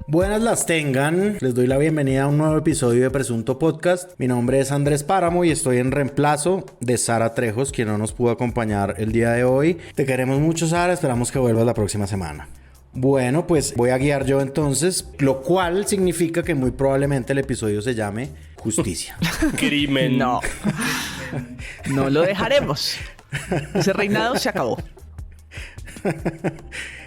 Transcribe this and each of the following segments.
Buenas las tengan, les doy la bienvenida a un nuevo episodio de Presunto Podcast. Mi nombre es Andrés Páramo y estoy en reemplazo de Sara Trejos, quien no nos pudo acompañar el día de hoy. Te queremos mucho, Sara, esperamos que vuelvas la próxima semana. Bueno, pues voy a guiar yo entonces, lo cual significa que muy probablemente el episodio se llame Justicia. Crimen. No, no lo dejaremos. Ese reinado se acabó.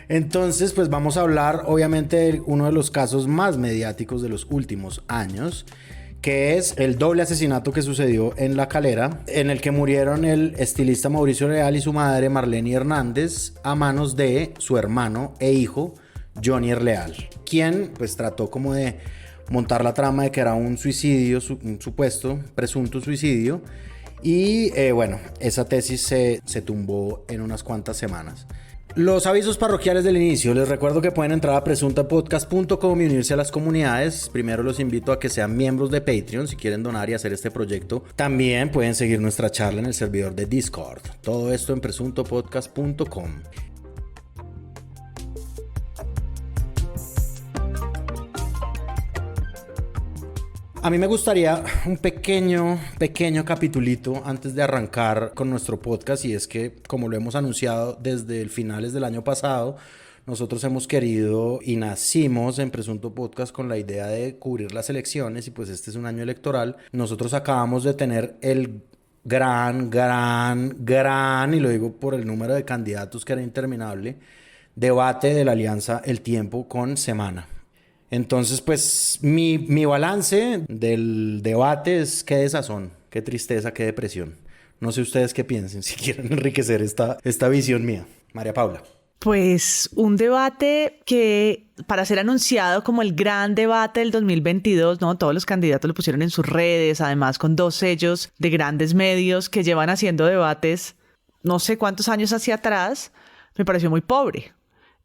Entonces, pues vamos a hablar obviamente de uno de los casos más mediáticos de los últimos años, que es el doble asesinato que sucedió en La Calera, en el que murieron el estilista Mauricio Leal y su madre Marlene Hernández a manos de su hermano e hijo Johnny Leal, quien pues trató como de montar la trama de que era un suicidio, un supuesto, presunto suicidio, y bueno, esa tesis se tumbó en unas cuantas semanas. Los avisos parroquiales del inicio. Les recuerdo que pueden entrar a presuntapodcast.com y unirse a las comunidades. Primero los invito a que sean miembros de Patreon si quieren donar y hacer este proyecto. También pueden seguir nuestra charla en el servidor de Discord. Todo esto en presuntopodcast.com. A mí me gustaría un pequeño capitulito antes de arrancar con nuestro podcast, y es que, como lo hemos anunciado desde el finales del año pasado, nosotros hemos querido y nacimos en Presunto Podcast con la idea de cubrir las elecciones, y pues este es un año electoral. Nosotros acabamos de tener el gran, y lo digo por el número de candidatos que era interminable, debate de la alianza El Tiempo con Semana. Entonces, pues, mi balance del debate es qué desazón, qué tristeza, qué depresión. No sé ustedes qué piensen, si quieren enriquecer esta visión mía. María Paula. Pues un debate que, para ser anunciado como el gran debate del 2022, ¿no? Todos los candidatos lo pusieron en sus redes, además con 2 sellos de grandes medios que llevan haciendo debates no sé cuántos años hacia atrás. Me pareció muy pobre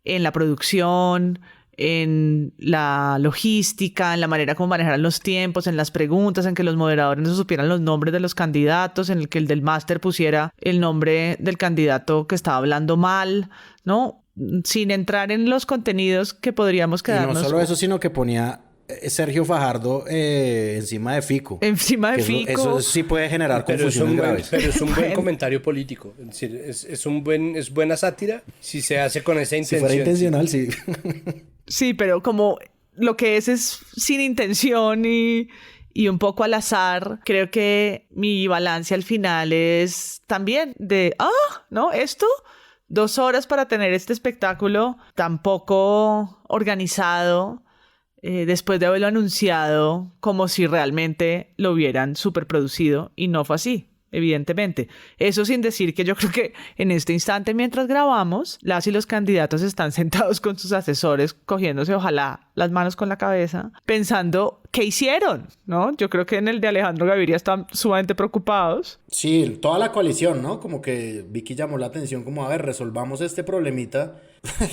en la producción, en la logística, en la manera como manejaran los tiempos, en las preguntas, en que los moderadores no supieran los nombres de los candidatos, en el que el del máster pusiera el nombre del candidato que estaba hablando mal, ¿no? Sin entrar en los contenidos que podríamos quedarnos. Y no solo eso, sino que ponía Sergio Fajardo encima de Fico. Encima de que Fico. Eso sí puede generar confusiones graves. Pero es un buen comentario político. Es decir, es buena sátira si se hace con esa intención. Si fuera intencional, sí. Sí, pero como lo que es sin intención y un poco al azar, creo que mi balance al final es también de, ¿no? Esto, 2 horas para tener este espectáculo tan poco organizado, después de haberlo anunciado como si realmente lo hubieran superproducido, y no fue así. Evidentemente. Eso sin decir que yo creo que en este instante, mientras grabamos, las y los candidatos están sentados con sus asesores, cogiéndose ojalá las manos con la cabeza, pensando qué hicieron, ¿no? Yo creo que en el de Alejandro Gaviria están sumamente preocupados. Sí, toda la coalición, ¿no? Como que Vicky llamó la atención como, a ver, resolvamos este problemita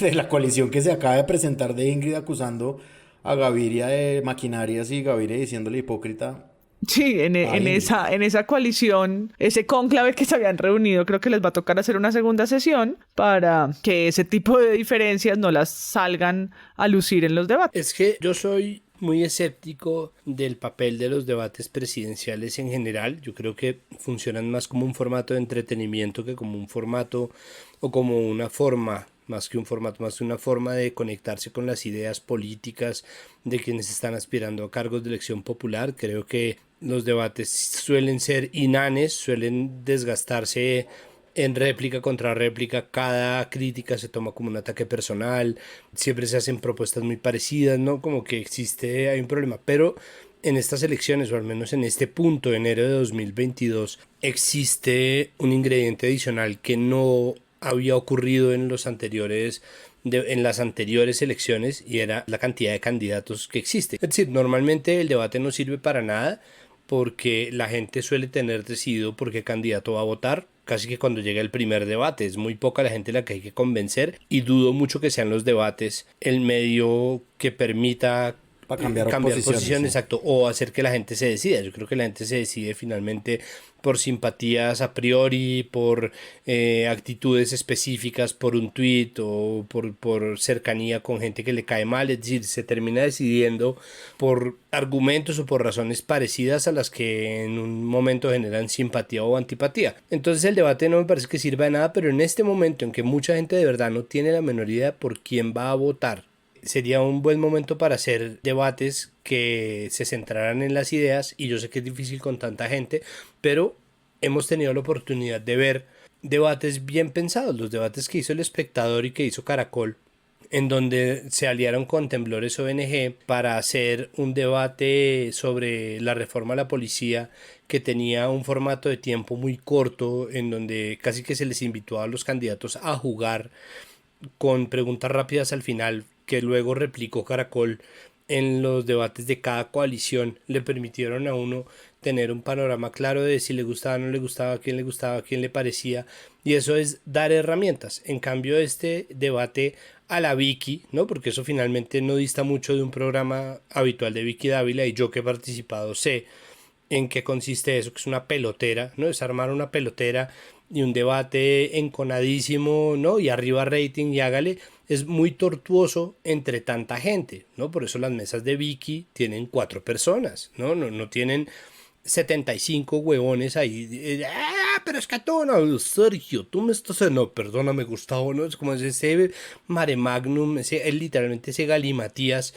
de la coalición que se acaba de presentar, de Ingrid acusando a Gaviria de maquinarias y Gaviria diciéndole hipócrita. Sí, en esa coalición, ese cónclave que se habían reunido, creo que les va a tocar hacer una segunda sesión para que ese tipo de diferencias no las salgan a lucir en los debates. Es que yo soy muy escéptico del papel de los debates presidenciales en general. Yo creo que funcionan más como un formato de entretenimiento que como un formato o como una forma, más que un formato, más que una forma de conectarse con las ideas políticas de quienes están aspirando a cargos de elección popular. Creo que los debates suelen ser inanes, suelen desgastarse en réplica contra réplica. Cada crítica se toma como un ataque personal, siempre se hacen propuestas muy parecidas, ¿no? Como que hay un problema, pero en estas elecciones, o al menos en este punto, enero de 2022, existe un ingrediente adicional que no había ocurrido en las anteriores elecciones, y era la cantidad de candidatos que existe. Es decir, normalmente el debate no sirve para nada porque la gente suele tener decidido por qué candidato va a votar casi que cuando llega el primer debate. Es muy poca la gente a la que hay que convencer, y dudo mucho que sean los debates el medio que permita Para cambiar posiciones, posiciones, sí. exacto, o hacer que la gente se decida. Yo creo que la gente se decide finalmente por simpatías a priori, por actitudes específicas, por un tuit o por cercanía con gente que le cae mal. Es decir, se termina decidiendo por argumentos o por razones parecidas a las que en un momento generan simpatía o antipatía. Entonces el debate no me parece que sirva de nada, pero en este momento en que mucha gente de verdad no tiene la menor idea por quién va a votar, sería un buen momento para hacer debates que se centraran en las ideas, y yo sé que es difícil con tanta gente, pero hemos tenido la oportunidad de ver debates bien pensados, los debates que hizo El Espectador y que hizo Caracol, en donde se aliaron con Temblores ONG para hacer un debate sobre la reforma a la policía que tenía un formato de tiempo muy corto, en donde casi que se les invitó a los candidatos a jugar con preguntas rápidas al final, que luego replicó Caracol en los debates de cada coalición. Le permitieron a uno tener un panorama claro de si le gustaba, no le gustaba, a quién le parecía, y eso es dar herramientas. En cambio, este debate a la Vicky, ¿no? Porque eso finalmente no dista mucho de un programa habitual de Vicky Dávila, y yo que he participado sé en qué consiste eso, que es una pelotera, ¿no? Es armar una pelotera y un debate enconadísimo, ¿no? Y arriba rating y hágale. Es muy tortuoso entre tanta gente, ¿no? Por eso las mesas de Vicky tienen 4 personas, ¿no? No tienen 75 huevones ahí. Pero es que tú no, Sergio, tú me estás... No, perdóname, Gustavo, ¿no? Es como ese mare magnum, literalmente ese galimatías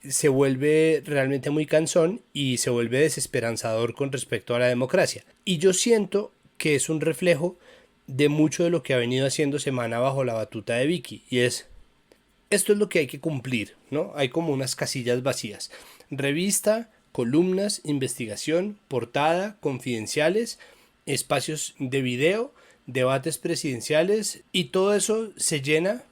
se vuelve realmente muy cansón y se vuelve desesperanzador con respecto a la democracia. Y yo siento que es un reflejo de mucho de lo que ha venido haciendo Semana bajo la batuta de Vicky, y es: esto es lo que hay que cumplir, ¿no? Hay como unas casillas vacías: revista, columnas, investigación, portada, confidenciales, espacios de video, debates presidenciales, y todo eso se llena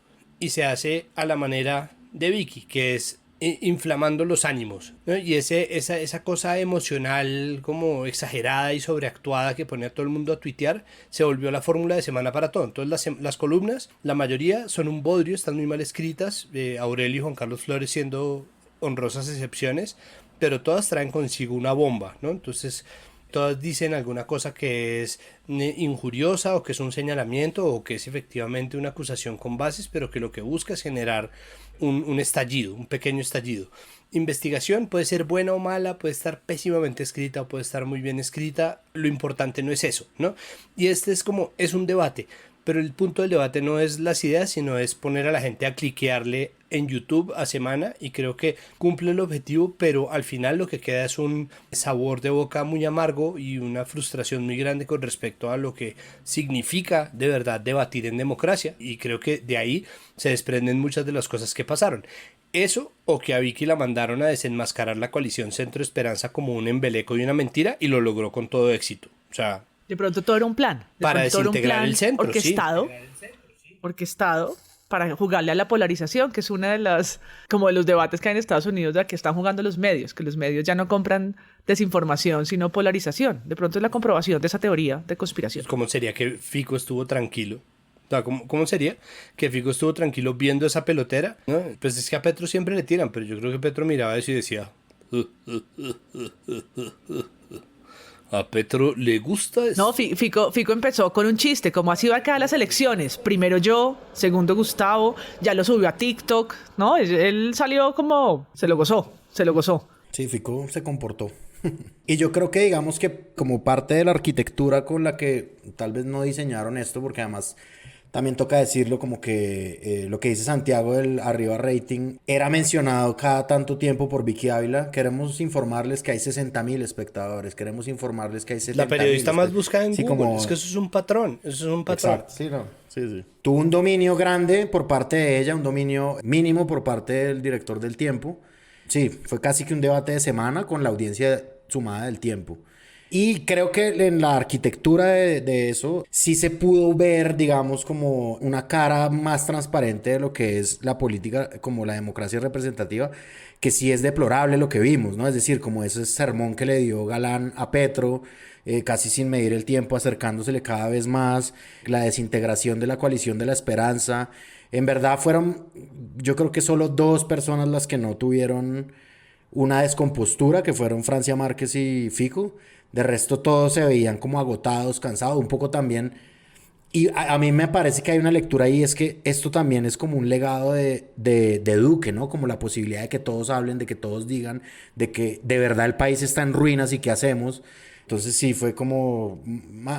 y se hace a la manera de Vicky, que es inflamando los ánimos, ¿no? Y esa cosa emocional como exagerada y sobreactuada que pone a todo el mundo a tuitear se volvió la fórmula de Semana para todo. Entonces las columnas, la mayoría son un bodrio, están muy mal escritas, Aurelio y Juan Carlos Flores siendo honrosas excepciones, pero todas traen consigo una bomba, ¿no? Entonces todas dicen alguna cosa que es injuriosa, o que es un señalamiento, o que es efectivamente una acusación con bases, pero que lo que busca es generar un estallido, un pequeño estallido. Investigación puede ser buena o mala, puede estar pésimamente escrita o puede estar muy bien escrita. Lo importante no es eso, ¿no? Y es un debate, pero el punto del debate no es las ideas, sino es poner a la gente a cliquearle en YouTube a Semana, y creo que cumple el objetivo, pero al final lo que queda es un sabor de boca muy amargo y una frustración muy grande con respecto a lo que significa de verdad debatir en democracia, y creo que de ahí se desprenden muchas de las cosas que pasaron. Eso, o que a Vicky la mandaron a desenmascarar la coalición Centro Esperanza como un embeleco y una mentira, y lo logró con todo éxito. O sea, de pronto todo era un plan. Para desintegrar el centro, orquestado para jugarle a la polarización, que es una de las, como de los debates que hay en Estados Unidos, de que están jugando los medios, que los medios ya no compran desinformación, sino polarización. De pronto es la comprobación de esa teoría de conspiración. ¿Cómo sería que Fico estuvo tranquilo? O sea, ¿cómo sería que Fico estuvo tranquilo viendo esa pelotera? ¿No? Pues es que a Petro siempre le tiran, pero yo creo que Petro miraba eso y decía... ¿A Petro le gusta eso? No, Fico empezó con un chiste, como así va a quedar las elecciones. Primero yo, segundo Gustavo, ya lo subió a TikTok, ¿no? Él salió como... se lo gozó. Sí, Fico se comportó. Y yo creo que digamos que como parte de la arquitectura con la que tal vez no diseñaron esto, porque además también toca decirlo, como que lo que dice Santiago del arriba rating era mencionado cada tanto tiempo por Vicky Ávila. Queremos informarles que hay 60,000 espectadores, queremos informarles que hay 70,000. La periodista más buscada en sí, Google, como... es que eso es un patrón, Exacto, sí, no. Sí. Tuvo un dominio grande por parte de ella, un dominio mínimo por parte del director del Tiempo. Sí, fue casi que un debate de Semana con la audiencia sumada del Tiempo. Y creo que en la arquitectura de eso sí se pudo ver, digamos, como una cara más transparente de lo que es la política, como la democracia representativa, que sí es deplorable lo que vimos, ¿no? Es decir, como ese sermón que le dio Galán a Petro, casi sin medir el tiempo, acercándosele cada vez más, la desintegración de la coalición de la esperanza. En verdad fueron, yo creo que solo 2 personas las que no tuvieron una descompostura, que fueron Francia Márquez y Fico. De resto todos se veían como agotados, cansados, un poco también. Y a mí me parece que hay una lectura ahí, es que esto también es como un legado de Duque, ¿no? Como la posibilidad de que todos hablen, de que todos digan, de que de verdad el país está en ruinas y qué hacemos. Entonces sí, fue como,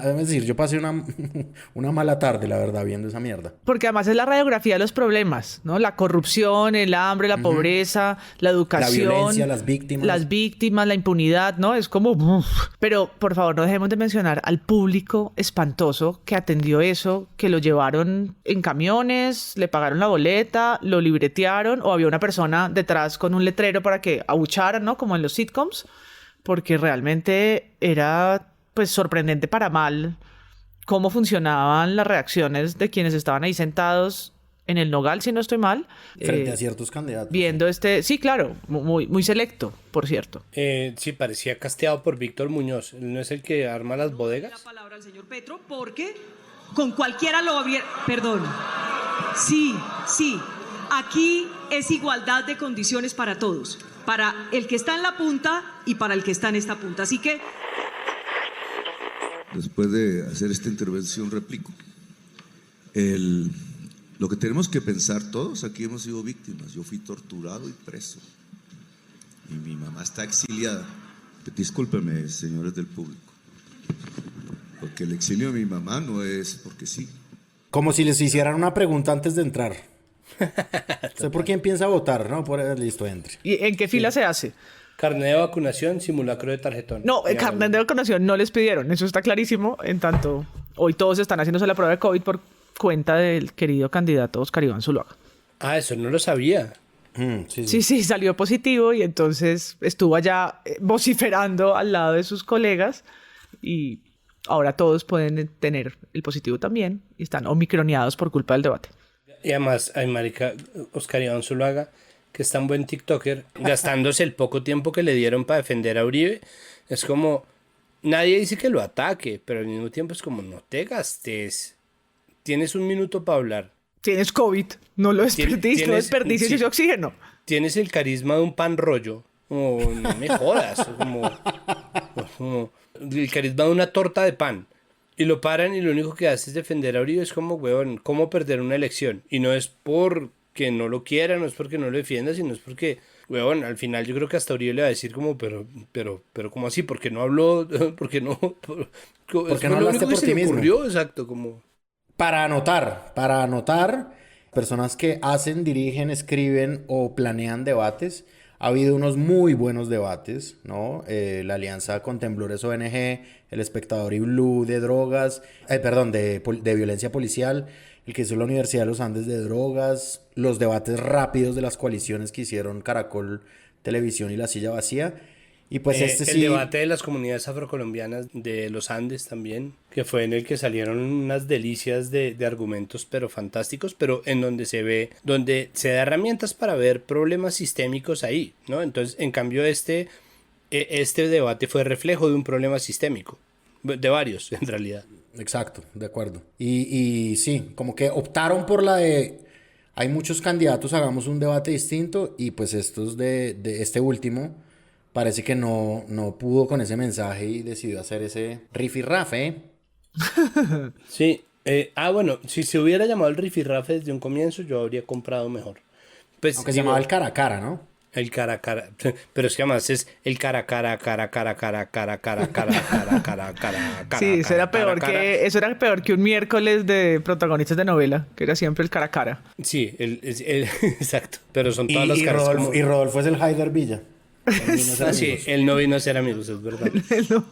es decir, yo pasé una mala tarde, la verdad, viendo esa mierda. Porque además es la radiografía de los problemas, ¿no? La corrupción, el hambre, la pobreza, la educación. La violencia, las víctimas. Las víctimas, la impunidad, ¿no? Es como... uf. Pero, por favor, no dejemos de mencionar al público espantoso que atendió eso, que lo llevaron en camiones, le pagaron la boleta, lo libretearon, o había una persona detrás con un letrero para que abucharan, ¿no? Como en los sitcoms. Porque realmente era, pues, sorprendente para mal cómo funcionaban las reacciones de quienes estaban ahí sentados en el Nogal, si no estoy mal. Frente a ciertos candidatos. Viendo sí, claro, muy selecto, por cierto. Sí, parecía casteado por Víctor Muñoz. ¿No es el que arma las bodegas? La palabra al señor Petro, porque con cualquiera lo hubiera... Perdón. Sí. Aquí es igualdad de condiciones para todos. Para el que está en la punta y para el que está en esta punta. Así que... Después de hacer esta intervención, replico. Lo que tenemos que pensar, todos aquí hemos sido víctimas. Yo fui torturado y preso. Y mi mamá está exiliada. Discúlpenme, señores del público. Porque el exilio de mi mamá no es porque sí. Como si les hicieran una pregunta antes de entrar. ¿Usted por quién piensa votar? No, listo, entre. ¿Y en qué fila se hace? Carnet de vacunación, simulacro de tarjetón. No, el carnet de vacunación no les pidieron. Eso está clarísimo. En tanto, hoy todos están haciéndose la prueba de COVID por cuenta del querido candidato Oscar Iván Zuluaga. Ah, eso no lo sabía. Sí, salió positivo y entonces estuvo allá vociferando al lado de sus colegas y ahora todos pueden tener el positivo también y están omicroneados por culpa del debate. Y además, ay, marica, Oscar Iván Zuluaga, que es tan buen TikToker, gastándose el poco tiempo que le dieron para defender a Uribe, es como, nadie dice que lo ataque, pero al mismo tiempo es como, no te gastes, tienes un minuto para hablar. Tienes COVID, no lo desperdicies, no desperdicies ese oxígeno. Tienes el carisma de un pan rollo, como, no me jodas, como el carisma de una torta de pan. Y lo paran y lo único que hace es defender a Uribe. Es como, weón, ¿cómo perder una elección? Y no es porque no lo quiera, no es porque no lo defienda, sino es porque, weón, al final yo creo que hasta Uribe le va a decir como, pero, ¿cómo así? ¿Por qué no habló? ¿Por qué no? Porque no hablaste por ti mismo. Ocurrió, exacto, como... Para anotar, personas que hacen, dirigen, escriben o planean debates. Ha habido unos muy buenos debates, ¿no? La alianza con Temblores ONG, El Espectador y Blue de drogas, de violencia policial, el que hizo la Universidad de los Andes de drogas, los debates rápidos de las coaliciones que hicieron Caracol Televisión y La Silla Vacía. Y pues el debate de las comunidades afrocolombianas de los Andes también, que fue en el que salieron unas delicias de argumentos pero fantásticos, pero en donde se da herramientas para ver problemas sistémicos ahí, ¿no? Entonces, en cambio, este debate fue reflejo de un problema sistémico, de varios en realidad. Exacto, de acuerdo. Y sí, como que optaron por la de... Hay muchos candidatos, hagamos un debate distinto, y pues estos de este último... Parece que no pudo con ese mensaje y decidió hacer ese rifirrafe. Sí. Bueno, si se hubiera llamado el rifirrafe desde un comienzo, yo habría comprado mejor. Pues, aunque se llamaba el cara a cara, ¿no? El cara a cara. Pero es que además es el cara a cara, cara, cara, cara, cara, cara, cara, cara, cara. Sí, eso era peor que un miércoles de protagonistas de novela, que era siempre el cara a cara. Sí, exacto. Pero son todas las caras. Y Rodolfo es el Haider Villa. Sí, él no vino a ser amigos, es verdad. No.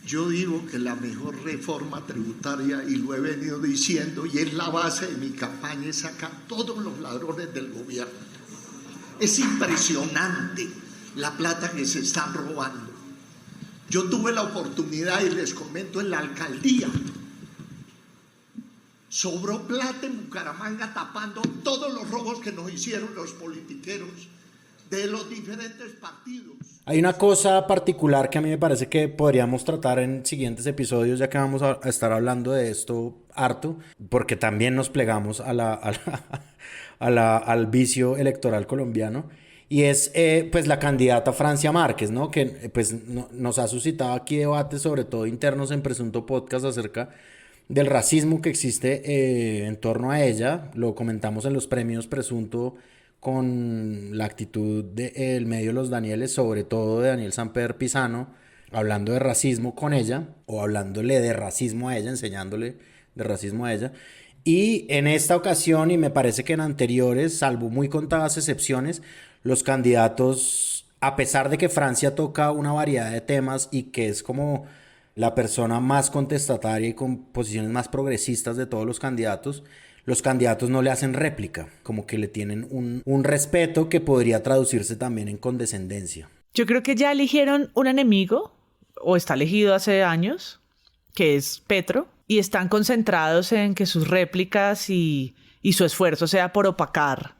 Yo digo que la mejor reforma tributaria, y lo he venido diciendo, y es la base de mi campaña, es sacar todos los ladrones del gobierno. Es impresionante la plata que se están robando. Yo tuve la oportunidad, y les comento, en la alcaldía. Sobró plata en Bucaramanga tapando todos los robos que nos hicieron los politiqueros de los diferentes partidos. Hay una cosa particular que a mí me parece que podríamos tratar en siguientes episodios, ya que vamos a estar hablando de esto harto, porque también nos plegamos al vicio electoral colombiano, y es pues la candidata Francia Márquez, ¿no? Que pues nos ha suscitado aquí debates, sobre todo internos en Presunto Podcast, acerca del racismo que existe en torno a ella. Lo comentamos en los premios Presunto con la actitud del medio Los Danieles, sobre todo de Daniel Samper Pisano, hablando de racismo con ella, o hablándole de racismo a ella, enseñándole de racismo a ella. Y en esta ocasión, y me parece que en anteriores, salvo muy contadas excepciones, los candidatos, a pesar de que Francia toca una variedad de temas y que es como la persona más contestataria y con posiciones más progresistas de todos los candidatos no le hacen réplica, como que le tienen un respeto que podría traducirse también en condescendencia. Yo creo que ya eligieron un enemigo, o está elegido hace años, que es Petro, y están concentrados en que sus réplicas y su esfuerzo sea por opacar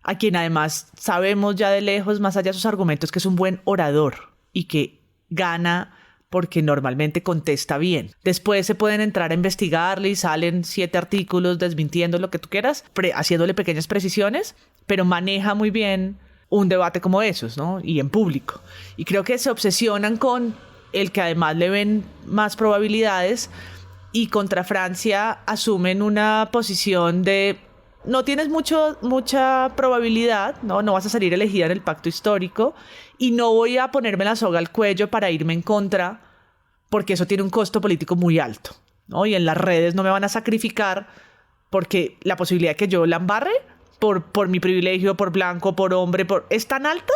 a quien además sabemos ya de lejos, más allá de sus argumentos, que es un buen orador y que gana porque normalmente contesta bien. Después se pueden entrar a investigarle y salen 7 artículos desmintiendo lo que tú quieras, haciéndole pequeñas precisiones, pero maneja muy bien un debate como esos, ¿no? Y en público. Y creo que se obsesionan con el que además le ven más probabilidades, y contra Francia asumen una posición de no tienes mucha probabilidad, no vas a salir elegida en el pacto histórico y no voy a ponerme la soga al cuello para irme en contra porque eso tiene un costo político muy alto, ¿no? Y en las redes no me van a sacrificar porque la posibilidad de que yo la embarre por mi privilegio, por blanco, por hombre, es tan alta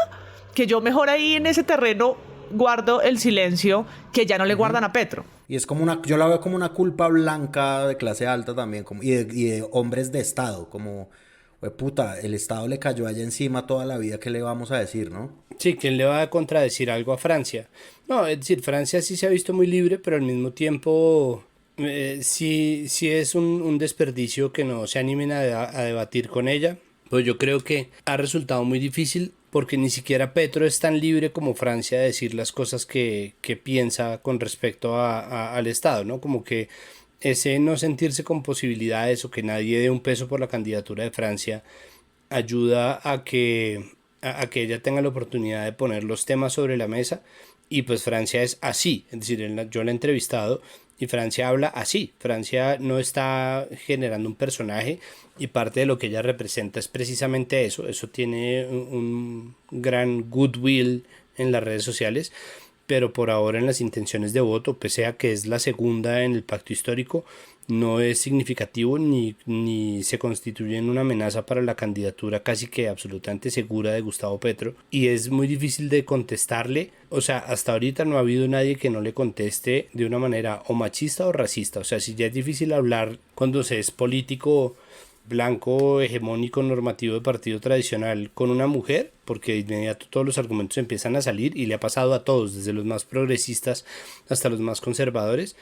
que yo mejor ahí en ese terreno guardo el silencio que ya no le guardan a Petro. Y es como yo la veo como una culpa blanca de clase alta también, y de hombres de Estado, como, puta, el Estado le cayó allá encima toda la vida, ¿qué le vamos a decir, no? Sí, ¿quién le va a contradecir algo a Francia? No, es decir, Francia sí se ha visto muy libre, pero al mismo tiempo sí es un desperdicio que no se animen a debatir con ella. Pues yo creo que ha resultado muy difícil, porque ni siquiera Petro es tan libre como Francia de decir las cosas que piensa con respecto al Estado, ¿no? Como que ese no sentirse con posibilidades o que nadie dé un peso por la candidatura de Francia ayuda a que ella tenga la oportunidad de poner los temas sobre la mesa, y pues Francia es así, es decir, yo la he entrevistado y Francia habla así. Francia no está generando un personaje, y parte de lo que ella representa es precisamente eso. Eso tiene un gran goodwill en las redes sociales, pero por ahora en las intenciones de voto, pese a que es la segunda en el pacto histórico, no es significativo ni se constituye en una amenaza para la candidatura casi que absolutamente segura de Gustavo Petro, y es muy difícil de contestarle. O sea, hasta ahorita no ha habido nadie que no le conteste de una manera o machista o racista. O sea, si ya es difícil hablar cuando se es político blanco, hegemónico, normativo de partido tradicional con una mujer, porque de inmediato todos los argumentos empiezan a salir, y le ha pasado a todos, desde los más progresistas hasta los más conservadores.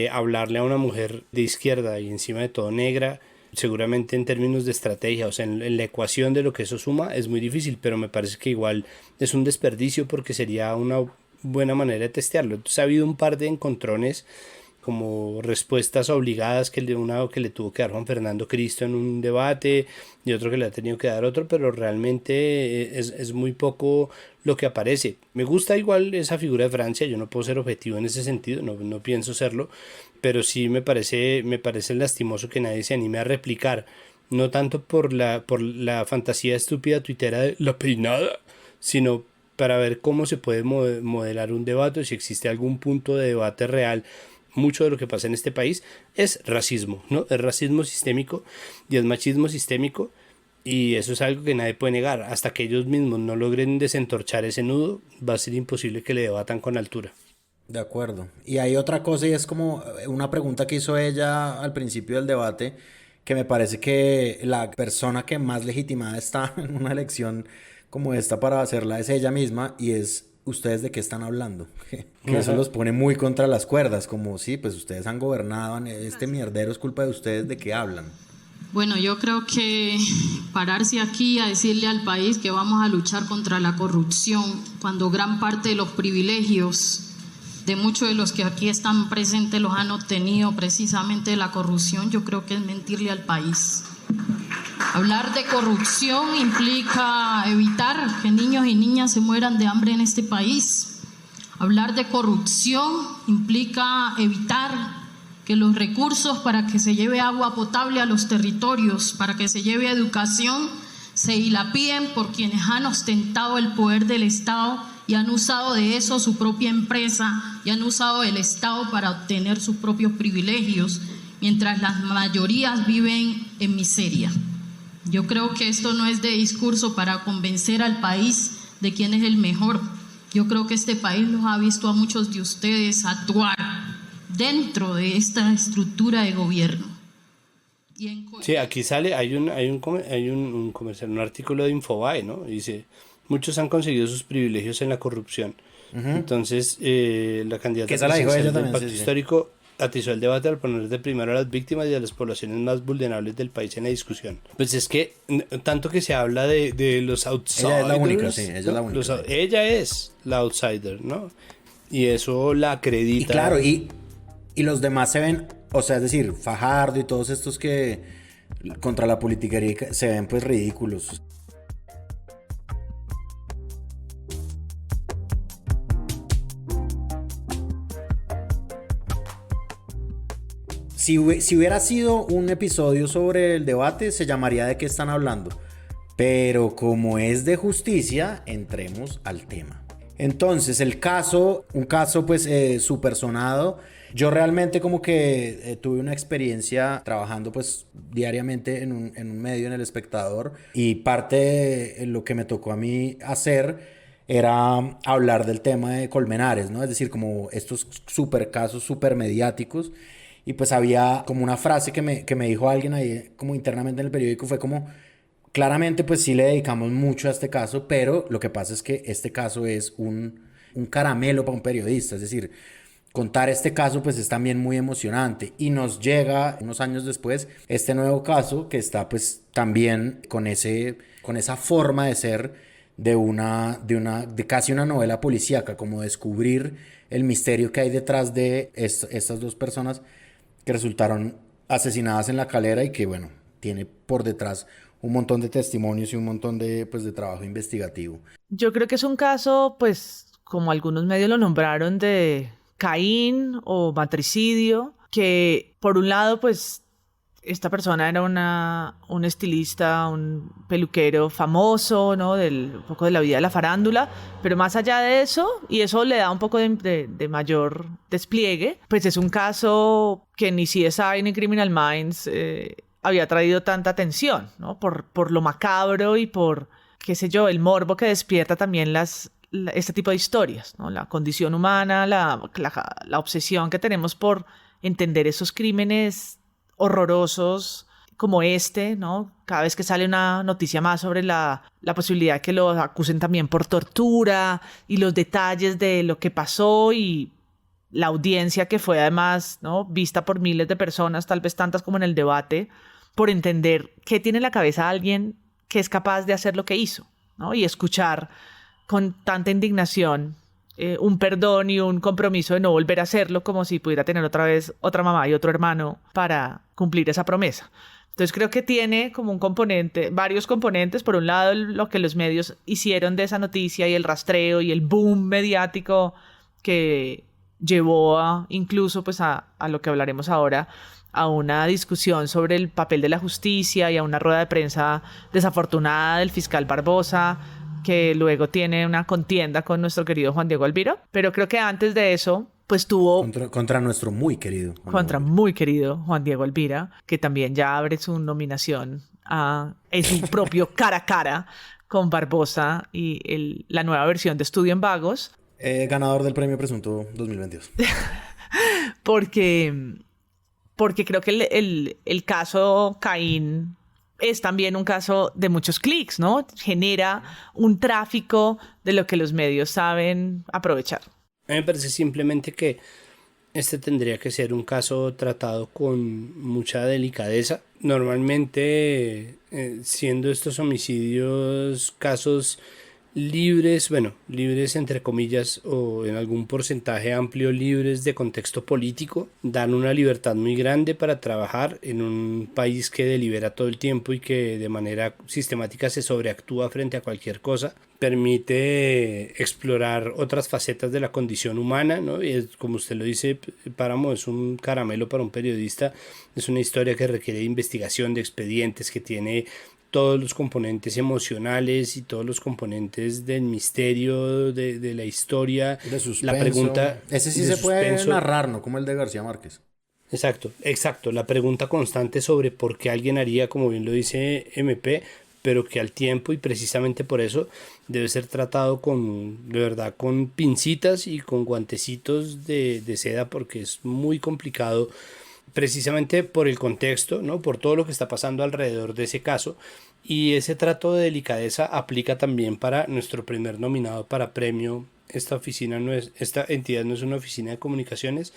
Hablarle a una mujer de izquierda y encima de todo negra, seguramente en términos de estrategia, o sea, en la ecuación de lo que eso suma, es muy difícil, pero me parece que igual es un desperdicio porque sería una buena manera de testearlo. Entonces ha habido un par de encontrones, como respuestas obligadas, uno que le tuvo que dar Juan Fernando Cristo en un debate y otro que le ha tenido que dar otro, pero realmente es muy poco lo que aparece. Me gusta igual esa figura de Francia, yo no puedo ser objetivo en ese sentido, no pienso serlo, pero sí me parece lastimoso que nadie se anime a replicar, no tanto por la fantasía estúpida tuitera de la peinada, sino para ver cómo se puede modelar un debate, si existe algún punto de debate real. Mucho de lo que pasa en este país es racismo, ¿no? Es racismo sistémico y es machismo sistémico, y eso es algo que nadie puede negar. Hasta que ellos mismos no logren desentorchar ese nudo, va a ser imposible que le debatan con altura. De acuerdo. Y hay otra cosa, y es como una pregunta que hizo ella al principio del debate, que me parece que la persona que más legitimada está en una elección como esta para hacerla es ella misma, y es: ¿ustedes de qué están hablando? Que eso los pone muy contra las cuerdas, como sí, pues ustedes han gobernado, este mierdero es culpa de ustedes, ¿de qué hablan? Bueno, yo creo que pararse aquí a decirle al país que vamos a luchar contra la corrupción, cuando gran parte de los privilegios de muchos de los que aquí están presentes los han obtenido precisamente de la corrupción, yo creo que es mentirle al país. Hablar de corrupción implica evitar que niños y niñas se mueran de hambre en este país. Hablar de corrupción implica evitar que los recursos para que se lleve agua potable a los territorios, para que se lleve educación, se dilapiden por quienes han ostentado el poder del Estado y han usado de eso su propia empresa y han usado el Estado para obtener sus propios privilegios, mientras las mayorías viven en miseria. Yo creo que esto no es de discurso para convencer al país de quién es el mejor. Yo creo que este país los ha visto a muchos de ustedes actuar dentro de esta estructura de gobierno. Sí, aquí sale, hay un comercial, un artículo de Infobae, ¿no? Dice, muchos han conseguido sus privilegios en la corrupción. Entonces, la candidata que esa la dijo ella del también, Pacto sí. Histórico atizó el debate al poner de primero a las víctimas y a las poblaciones más vulnerables del país en la discusión. Pues es que tanto que se habla de los outsiders. Ella es la única, sí, ella es la única. Ella es la outsider, ¿no? Y eso la acredita. Y claro, y los demás se ven, o sea, es decir, Fajardo y todos estos que contra la politiquería se ven pues ridículos. Si hubiera sido un episodio sobre el debate, se llamaría ¿De qué están hablando? Pero como es de justicia, entremos al tema. Entonces, un caso pues súper sonado. Yo realmente como que tuve una experiencia trabajando pues diariamente en un medio, en El Espectador, y parte de lo que me tocó a mí hacer era hablar del tema de Colmenares, ¿no? Es decir, como estos súper casos súper mediáticos. Y pues había como una frase que me dijo alguien ahí como internamente en el periódico, fue como, claramente pues sí le dedicamos mucho a este caso, pero lo que pasa es que este caso es un caramelo para un periodista, es decir, contar este caso pues es también muy emocionante, y nos llega unos años después este nuevo caso que está pues también con esa forma de ser de casi una novela policíaca, como descubrir el misterio que hay detrás de estas dos personas que resultaron asesinadas en La Calera, y que bueno, tiene por detrás un montón de testimonios y un montón de trabajo investigativo. Yo creo que es un caso, pues, como algunos medios lo nombraron, de Caín o matricidio, que por un lado, pues, esta persona era un estilista, un peluquero famoso, ¿no? Un poco de la vida de la farándula, pero más allá de eso, y eso le da un poco de mayor despliegue, pues es un caso que ni CSI ni Criminal Minds había traído tanta atención, ¿no? Por lo macabro y por, qué sé yo, el morbo que despierta también este tipo de historias, ¿no? La condición humana, la obsesión que tenemos por entender esos crímenes horrorosos como este, ¿no? Cada vez que sale una noticia más sobre la posibilidad que lo acusen también por tortura, y los detalles de lo que pasó, y la audiencia que fue además, ¿no?, vista por miles de personas, tal vez tantas como en el debate, por entender qué tiene en la cabeza alguien que es capaz de hacer lo que hizo, ¿no? Y escuchar con tanta indignación un perdón y un compromiso de no volver a hacerlo, como si pudiera tener otra vez otra mamá y otro hermano para cumplir esa promesa. Entonces creo que tiene como un componente, varios componentes. Por un lado, lo que los medios hicieron de esa noticia y el rastreo y el boom mediático que llevó incluso pues a lo que hablaremos ahora, a una discusión sobre el papel de la justicia y a una rueda de prensa desafortunada del fiscal Barbosa, que luego tiene una contienda con nuestro querido Juan Diego Alviro. Pero creo que antes de eso, pues tuvo... Contra nuestro muy querido. Muy querido Juan Diego Alvira, que también ya abre su nominación en su propio cara a cara con Barbosa y la nueva versión de Estudio en Vagos. Ganador del Premio Presunto 2022. porque creo que el caso Caín es también un caso de muchos clics, ¿no? Genera un tráfico de lo que los medios saben aprovechar. A mí me parece simplemente que este tendría que ser un caso tratado con mucha delicadeza. Normalmente, siendo estos homicidios casos libres, bueno, libres entre comillas o en algún porcentaje amplio libres de contexto político, dan una libertad muy grande para trabajar en un país que delibera todo el tiempo y que de manera sistemática se sobreactúa frente a cualquier cosa, permite explorar otras facetas de la condición humana, ¿no? Y es, como usted lo dice, Páramo es un caramelo para un periodista, es una historia que requiere de investigación, de expedientes, que tiene todos los componentes emocionales y todos los componentes del misterio, de la historia, De suspenso. la pregunta... Ese sí de se puede suspenso. narrar, ¿no? Como el de García Márquez. Exacto, la pregunta constante sobre por qué alguien haría, como bien lo dice MP, pero que al tiempo y precisamente por eso debe ser tratado de verdad, con pincitas y con guantecitos de seda, porque es muy complicado precisamente por el contexto, ¿no? Por todo lo que está pasando alrededor de ese caso, y ese trato de delicadeza aplica también para nuestro primer nominado para premio. Esta entidad no es una oficina de comunicaciones,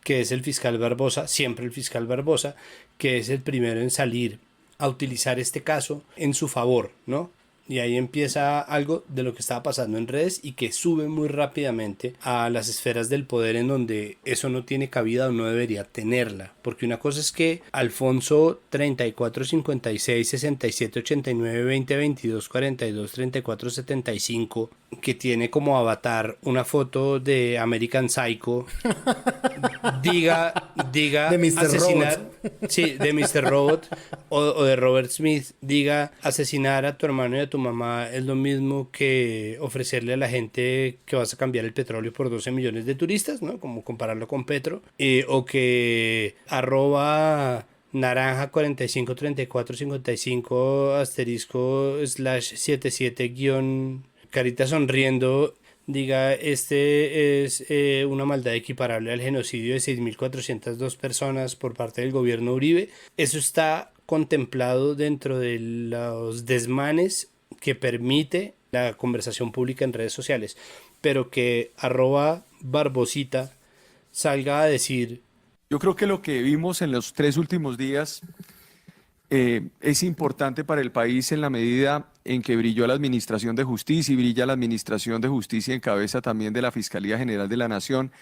que es el fiscal Barbosa, siempre el fiscal Barbosa, que es el primero en salir a utilizar este caso en su favor, ¿no? Y ahí empieza algo de lo que estaba pasando en redes y que sube muy rápidamente a las esferas del poder, en donde eso no tiene cabida o no debería tenerla. Porque una cosa es que Alfonso 34 56 67 89 20 22 42 34 75, que tiene como avatar una foto de American Psycho, diga De Mr. asesinar, sí, de Mr. Robot o de Robert Smith, diga asesinar a tu hermano y a tu mamá es lo mismo que ofrecerle a la gente que vas a cambiar el petróleo por 12 millones de turistas, ¿no? Como compararlo con Petro, o que naranja 45 34 55 asterisco slash 77 guión carita sonriendo, diga este es una maldad equiparable al genocidio de 6.402 personas por parte del gobierno Uribe. Eso está contemplado dentro de los desmanes que permite la conversación pública en redes sociales, pero que @Barbosita salga a decir... Yo creo que lo que vimos en los 3 últimos días es importante para el país en la medida en que brilló la Administración de Justicia y brilla la Administración de Justicia en cabeza también de la Fiscalía General de la Nación,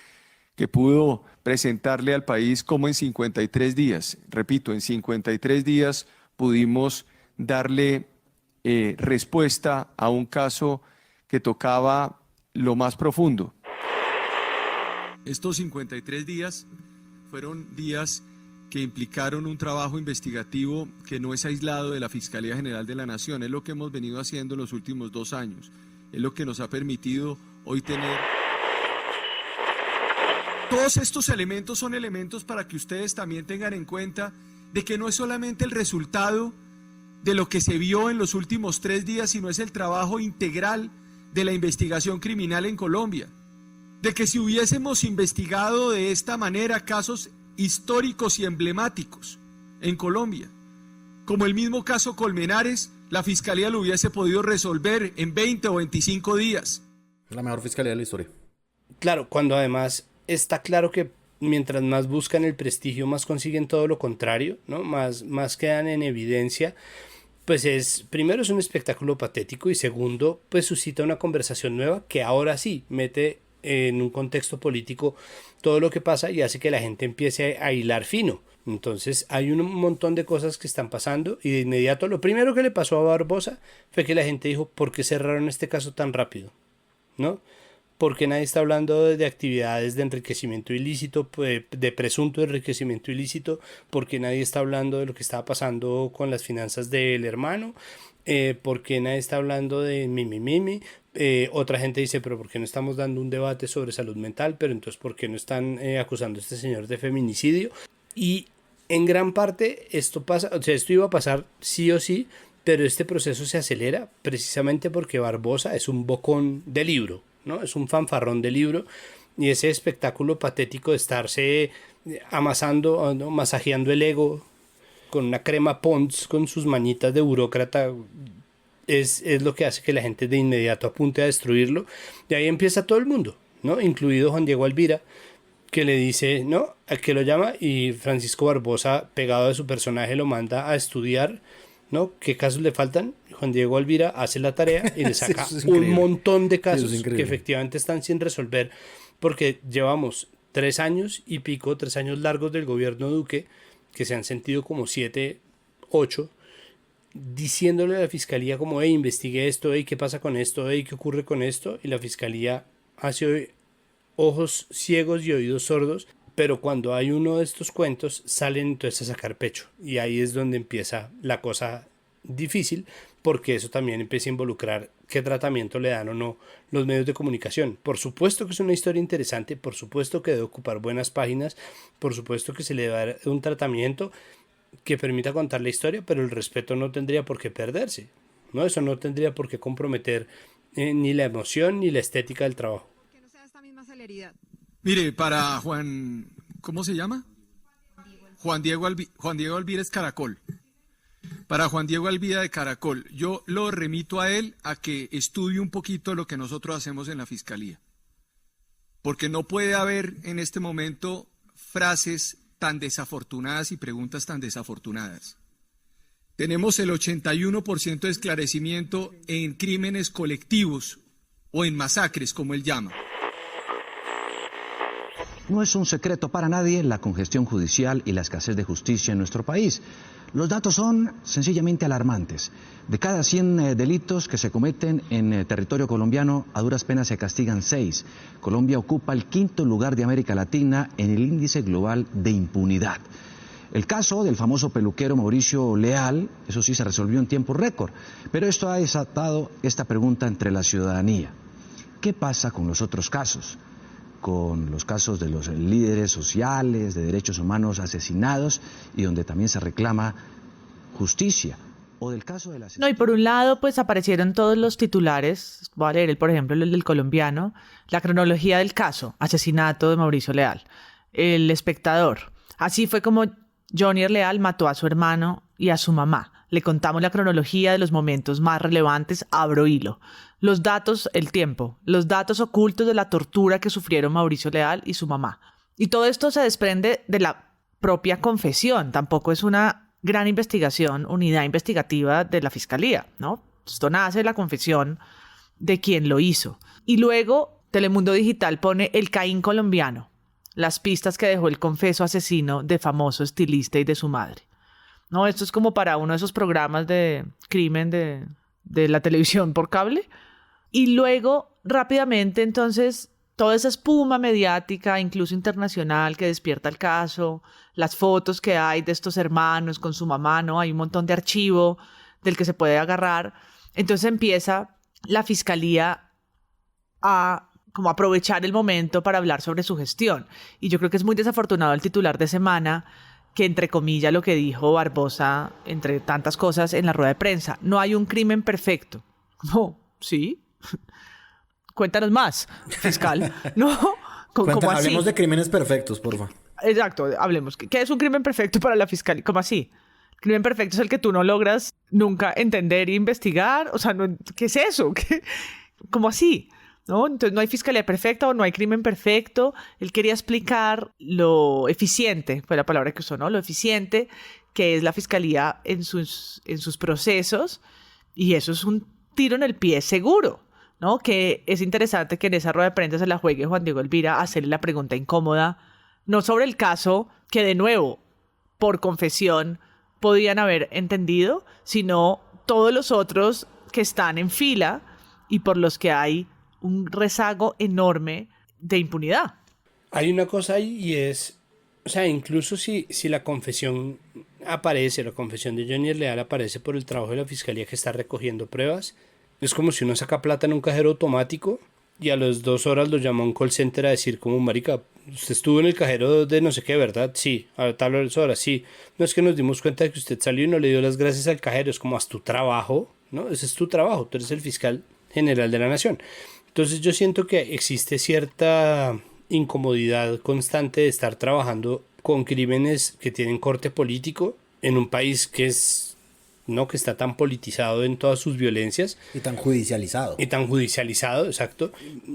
que pudo presentarle al país cómo en 53 días, repito, en 53 días pudimos darle respuesta a un caso que tocaba lo más profundo. Estos 53 días fueron días que implicaron un trabajo investigativo que no es aislado de la Fiscalía General de la Nación. Es lo que hemos venido haciendo en los últimos 2 años. Es lo que nos ha permitido hoy tener... Todos estos elementos son elementos para que ustedes también tengan en cuenta de que no es solamente el resultado de lo que se vio en los últimos 3 días, sino es el trabajo integral de la investigación criminal en Colombia. De que si hubiésemos investigado de esta manera casos históricos y emblemáticos en Colombia, como el mismo caso Colmenares, la Fiscalía lo hubiese podido resolver en 20 o 25 días. La mejor fiscalía de la historia. Claro, cuando además está claro que mientras más buscan el prestigio, más consiguen todo lo contrario, ¿no? Más quedan en evidencia. Pues primero es un espectáculo patético y segundo, pues suscita una conversación nueva que ahora sí mete en un contexto político todo lo que pasa y hace que la gente empiece a hilar fino. Entonces hay un montón de cosas que están pasando y de inmediato lo primero que le pasó a Barbosa fue que la gente dijo, ¿por qué cerraron este caso tan rápido? ¿No? Porque nadie está hablando de actividades de enriquecimiento ilícito, de presunto enriquecimiento ilícito, porque nadie está hablando de lo que estaba pasando con las finanzas del hermano, porque nadie está hablando de mimi. Otra gente dice, pero ¿por qué no estamos dando un debate sobre salud mental? Pero entonces, ¿por qué no están acusando a este señor de feminicidio? Y en gran parte esto pasa, o sea, esto iba a pasar sí o sí, pero este proceso se acelera precisamente porque Barbosa es un bocón de libro, ¿no? Es un fanfarrón de libro y ese espectáculo patético de estarse amasando, ¿no? Masajeando el ego con una crema Pond's con sus manitas de burócrata es lo que hace que la gente de inmediato apunte a destruirlo. Y ahí empieza todo el mundo, ¿no? Incluido Juan Diego Alvira, que le dice, ¿no? Al que lo llama y Francisco Barbosa, pegado de su personaje, lo manda a estudiar ¿no? ¿Qué casos le faltan? Juan Diego Alvira hace la tarea y le saca Sí, un montón de Sí, casos eso es que efectivamente están sin resolver, porque llevamos 3 años y pico, 3 años largos del gobierno Duque, que se han sentido como 7, 8, diciéndole a la fiscalía como, hey, investigue esto, hey, ¿qué pasa con esto? Hey, ¿qué ocurre con esto? Y la fiscalía hace ojos ciegos y oídos sordos, pero cuando hay uno de estos cuentos salen entonces a sacar pecho, y ahí es donde empieza la cosa difícil, porque eso también empieza a involucrar qué tratamiento le dan o no los medios de comunicación. Por supuesto que es una historia interesante, por supuesto que debe ocupar buenas páginas, por supuesto que se le debe dar un tratamiento que permita contar la historia, pero el respeto no tendría por qué perderse, ¿no? Eso no tendría por qué comprometer ni la emoción ni la estética del trabajo. ¿Por qué no se da esta misma celeridad? Mire, para Juan, ¿cómo se llama? Juan Diego Alvira es Caracol. Para Juan Diego Alvira de Caracol, yo lo remito a él a que estudie un poquito lo que nosotros hacemos en la Fiscalía. Porque no puede haber en este momento frases tan desafortunadas y preguntas tan desafortunadas. Tenemos el 81% de esclarecimiento en crímenes colectivos o en masacres, como él llama. No es un secreto para nadie la congestión judicial y la escasez de justicia en nuestro país. Los datos son sencillamente alarmantes. De cada 100 delitos que se cometen en territorio colombiano, a duras penas se castigan 6. Colombia ocupa el 5º lugar de América Latina en el índice global de impunidad. El caso del famoso peluquero Mauricio Leal, eso sí, se resolvió en tiempo récord. Pero esto ha desatado esta pregunta entre la ciudadanía. ¿Qué pasa con los otros casos? Con los casos de los líderes sociales, de derechos humanos asesinados y donde también se reclama justicia. O del caso de la... No, y por un lado, pues aparecieron todos los titulares. Voy a leer, por ejemplo, el del Colombiano. La cronología del caso, asesinato de Mauricio Leal. El Espectador. Así fue como Johnny Leal mató a su hermano y a su mamá. Le contamos la cronología de los momentos más relevantes, abro hilo. Los datos, el tiempo, los datos ocultos de la tortura que sufrieron Mauricio Leal y su mamá. Y todo esto se desprende de la propia confesión. Tampoco es una gran investigación, unidad investigativa de la Fiscalía, ¿no? Esto nace de la confesión de quien lo hizo. Y luego Telemundo Digital pone el Caín colombiano, las pistas que dejó el confeso asesino de famoso estilista y de su madre. No, esto es como para uno de esos programas de crimen de la televisión por cable. Y luego, rápidamente, entonces, toda esa espuma mediática, incluso internacional, que despierta el caso, las fotos que hay de estos hermanos con su mamá, ¿no? Hay un montón de archivo del que se puede agarrar. Entonces empieza la Fiscalía a como aprovechar el momento para hablar sobre su gestión. Y yo creo que es muy desafortunado el titular de semana, que entre comillas lo que dijo Barbosa, entre tantas cosas, en la rueda de prensa. No hay un crimen perfecto. No, ¿sí? Cuéntanos más, fiscal. No, ¿cómo así? Hablemos de crímenes perfectos, porfa. Exacto, hablemos. ¿Qué es un crimen perfecto para la fiscalía? ¿Cómo así? El crimen perfecto es el que tú no logras nunca entender e investigar. O sea, no, ¿qué es eso? ¿Cómo así? ¿No? Entonces no hay fiscalía perfecta o no hay crimen perfecto. Él quería explicar lo eficiente, fue la palabra que usó, ¿no? Lo eficiente que es la fiscalía en sus procesos, y eso es un tiro en el pie seguro, ¿no? Que es interesante que en esa rueda de prensa se la juegue Juan Diego Alvira a hacerle la pregunta incómoda, no sobre el caso que de nuevo, por confesión, podían haber entendido, sino todos los otros que están en fila y por los que hay un rezago enorme de impunidad. Hay una cosa ahí y es, o sea, incluso si la confesión aparece, la confesión de Johnny Leal aparece por el trabajo de la fiscalía que está recogiendo pruebas, es como si uno saca plata en un cajero automático y a las 2 horas lo llama a un call center a decir como, marica, usted estuvo en el cajero de no sé qué, ¿verdad? Sí, a tal hora, sí. No, es que nos dimos cuenta de que usted salió y no le dio las gracias al cajero, es como, haz tu trabajo, ¿no? Ese es tu trabajo, tú eres el fiscal general de la nación. Entonces yo siento que existe cierta incomodidad constante de estar trabajando con crímenes que tienen corte político en un país que es, ¿no? Que está tan politizado en todas sus violencias. Y tan judicializado. Y tan judicializado, exacto.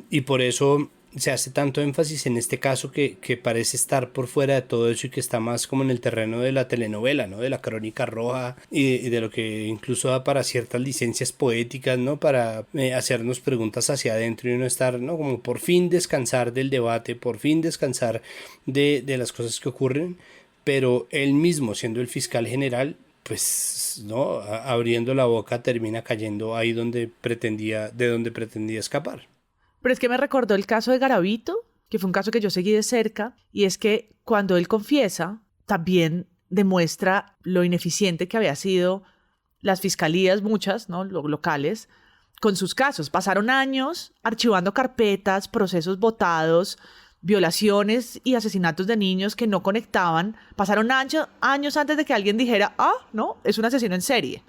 Y por eso se hace tanto énfasis en este caso que parece estar por fuera de todo eso y que está más como en el terreno de la telenovela, ¿no? De la crónica roja y de lo que incluso da para ciertas licencias poéticas, ¿no? Para hacernos preguntas hacia adentro y no estar, ¿no? Como por fin descansar del debate, por fin descansar de las cosas que ocurren, pero él mismo, siendo el fiscal general, pues, ¿no? Abriendo la boca termina cayendo ahí de donde pretendía escapar. Pero es que me recordó el caso de Garavito, que fue un caso que yo seguí de cerca, y es que cuando él confiesa, también demuestra lo ineficiente que había sido las fiscalías, muchas, ¿no? Locales, con sus casos. Pasaron años archivando carpetas, procesos votados, violaciones y asesinatos de niños que no conectaban. Pasaron años antes de que alguien dijera, no, es un asesino en serie.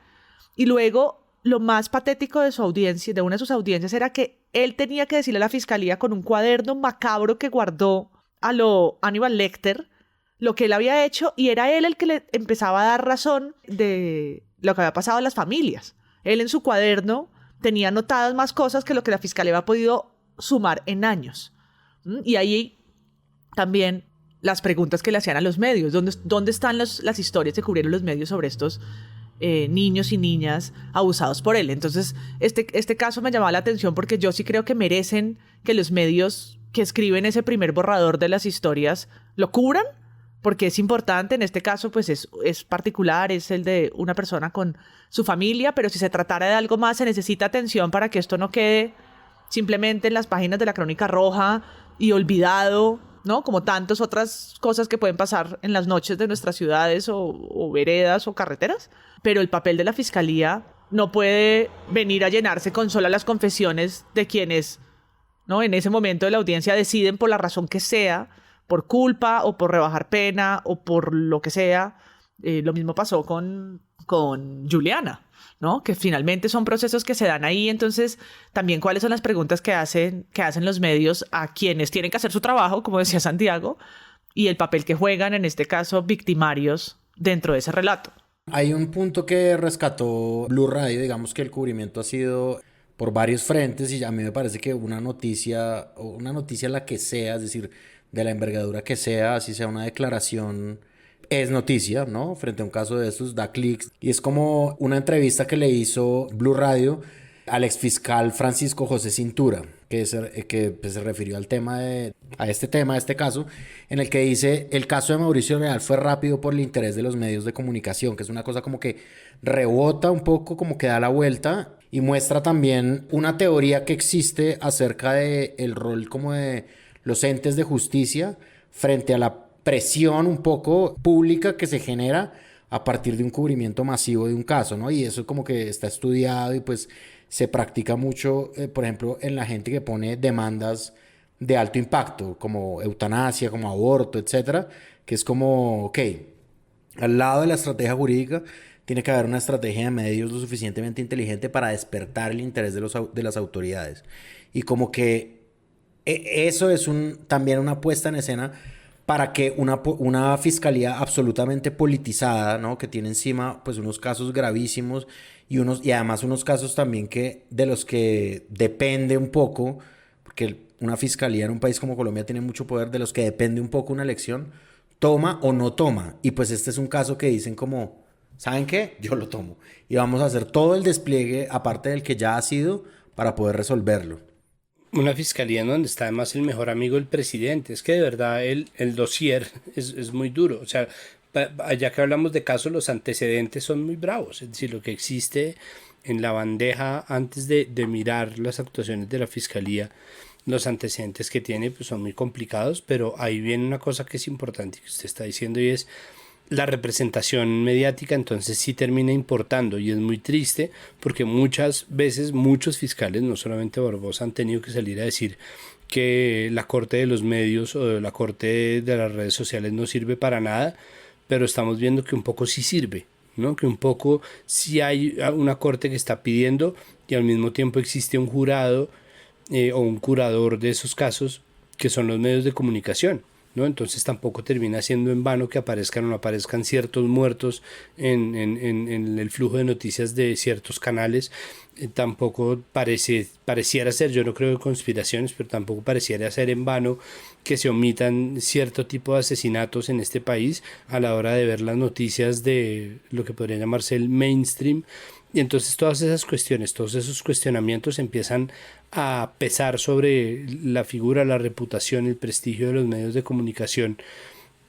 Y luego, lo más patético de su audiencia, de una de sus audiencias, era que él tenía que decirle a la fiscalía con un cuaderno macabro que guardó a lo Hannibal Lecter lo que él había hecho, y era él el que le empezaba a dar razón de lo que había pasado a las familias. Él en su cuaderno tenía anotadas más cosas que lo que la fiscalía había podido sumar en años. Y ahí también las preguntas que le hacían a los medios. ¿Dónde están las historias que cubrieron los medios sobre estos niños y niñas abusados por él? Entonces, este caso me llamaba la atención porque yo sí creo que merecen que los medios que escriben ese primer borrador de las historias lo cubran, porque es importante. En este caso, pues es particular, es el de una persona con su familia, pero si se tratara de algo más, se necesita atención para que esto no quede simplemente en las páginas de la Crónica Roja y olvidado, ¿no? Como tantas otras cosas que pueden pasar en las noches de nuestras ciudades o veredas o carreteras. Pero el papel de la fiscalía no puede venir a llenarse con solo las confesiones de quienes, ¿no? En ese momento de la audiencia deciden, por la razón que sea, por culpa o por rebajar pena o por lo que sea. Lo mismo pasó con Juliana, ¿no? Que finalmente son procesos que se dan ahí. Entonces, también cuáles son las preguntas que hacen los medios a quienes tienen que hacer su trabajo, como decía Santiago, y el papel que juegan, en este caso, victimarios dentro de ese relato. Hay un punto que rescató Blue Radio, digamos que el cubrimiento ha sido por varios frentes, y a mí me parece que una noticia la que sea, es decir, de la envergadura que sea, así sea una declaración, es noticia, ¿no? Frente a un caso de estos, da clics. Y es como una entrevista que le hizo Blue Radio al exfiscal Francisco José Cintura, que se refirió a este caso, en el que dice: el caso de Mauricio Real fue rápido por el interés de los medios de comunicación, que es una cosa como que rebota un poco, como que da la vuelta, y muestra también una teoría que existe acerca del rol como de los entes de justicia frente a la presión un poco pública que se genera a partir de un cubrimiento masivo de un caso, ¿no? Y eso como que está estudiado y pues se practica mucho, por ejemplo, en la gente que pone demandas de alto impacto, como eutanasia, como aborto, etcétera, que es como, ok, al lado de la estrategia jurídica tiene que haber una estrategia de medios lo suficientemente inteligente para despertar el interés de las autoridades. Y como que eso es también una puesta en escena para que una fiscalía absolutamente politizada, ¿no? Que tiene encima pues unos casos gravísimos y además unos casos también de los que depende un poco, porque una fiscalía en un país como Colombia tiene mucho poder, de los que depende un poco una elección, toma o no toma. Y pues este es un caso que dicen como, ¿saben qué? Yo lo tomo. Y vamos a hacer todo el despliegue, aparte del que ya ha sido, para poder resolverlo. Una fiscalía en donde está además el mejor amigo del presidente. Es que de verdad el dossier es muy duro. O sea, ya que hablamos de casos, los antecedentes son muy bravos. Es decir, lo que existe en la bandeja antes de mirar las actuaciones de la fiscalía, los antecedentes que tiene pues son muy complicados, pero ahí viene una cosa que es importante que usted está diciendo, y es la representación mediática. Entonces sí termina importando, y es muy triste porque muchas veces muchos fiscales, no solamente Barbosa, han tenido que salir a decir que la corte de los medios o la corte de las redes sociales no sirve para nada, pero estamos viendo que un poco sí sirve, ¿no? Que un poco sí hay una corte que está pidiendo, y al mismo tiempo existe un jurado o un curador de esos casos que son los medios de comunicación. ¿no? Entonces tampoco termina siendo en vano que aparezcan o no aparezcan ciertos muertos en el flujo de noticias de ciertos canales. Tampoco pareciera ser, yo no creo en conspiraciones, pero tampoco pareciera ser en vano que se omitan cierto tipo de asesinatos en este país a la hora de ver las noticias de lo que podría llamarse el mainstream. Y entonces todas esas cuestiones, todos esos cuestionamientos empiezan a pesar sobre la figura, la reputación, el prestigio de los medios de comunicación,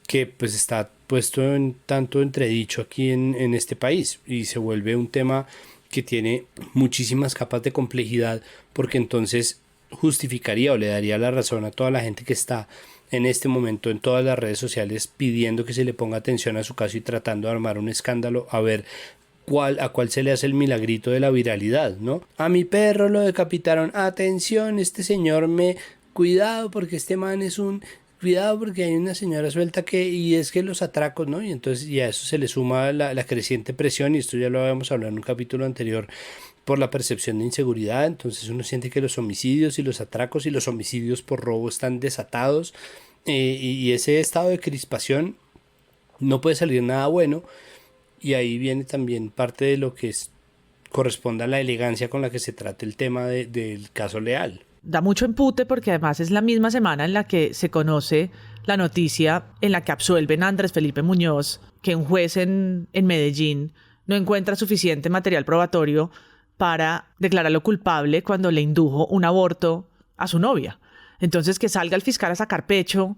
que pues está puesto en tanto entredicho aquí en este país, y se vuelve un tema que tiene muchísimas capas de complejidad, porque entonces justificaría o le daría la razón a toda la gente que está en este momento en todas las redes sociales pidiendo que se le ponga atención a su caso y tratando de armar un escándalo a ver a cuál se le hace el milagrito de la viralidad, ¿no? A mi perro lo decapitaron, atención, este señor cuidado porque este man es un... Cuidado porque hay una señora suelta y es que los atracos, ¿no? Y entonces y a eso se le suma la creciente presión, y esto ya lo habíamos hablado en un capítulo anterior, por la percepción de inseguridad. Entonces uno siente que los homicidios y los atracos y los homicidios por robo están desatados, y ese estado de crispación no puede salir nada bueno, y ahí viene también parte de lo que corresponde a la elegancia con la que se trata el tema del caso Leal. Da mucho empute porque además es la misma semana en la que se conoce la noticia en la que absuelven a Andrés Felipe Muñoz, que un juez en Medellín no encuentra suficiente material probatorio para declararlo culpable cuando le indujo un aborto a su novia. Entonces, que salga el fiscal a sacar pecho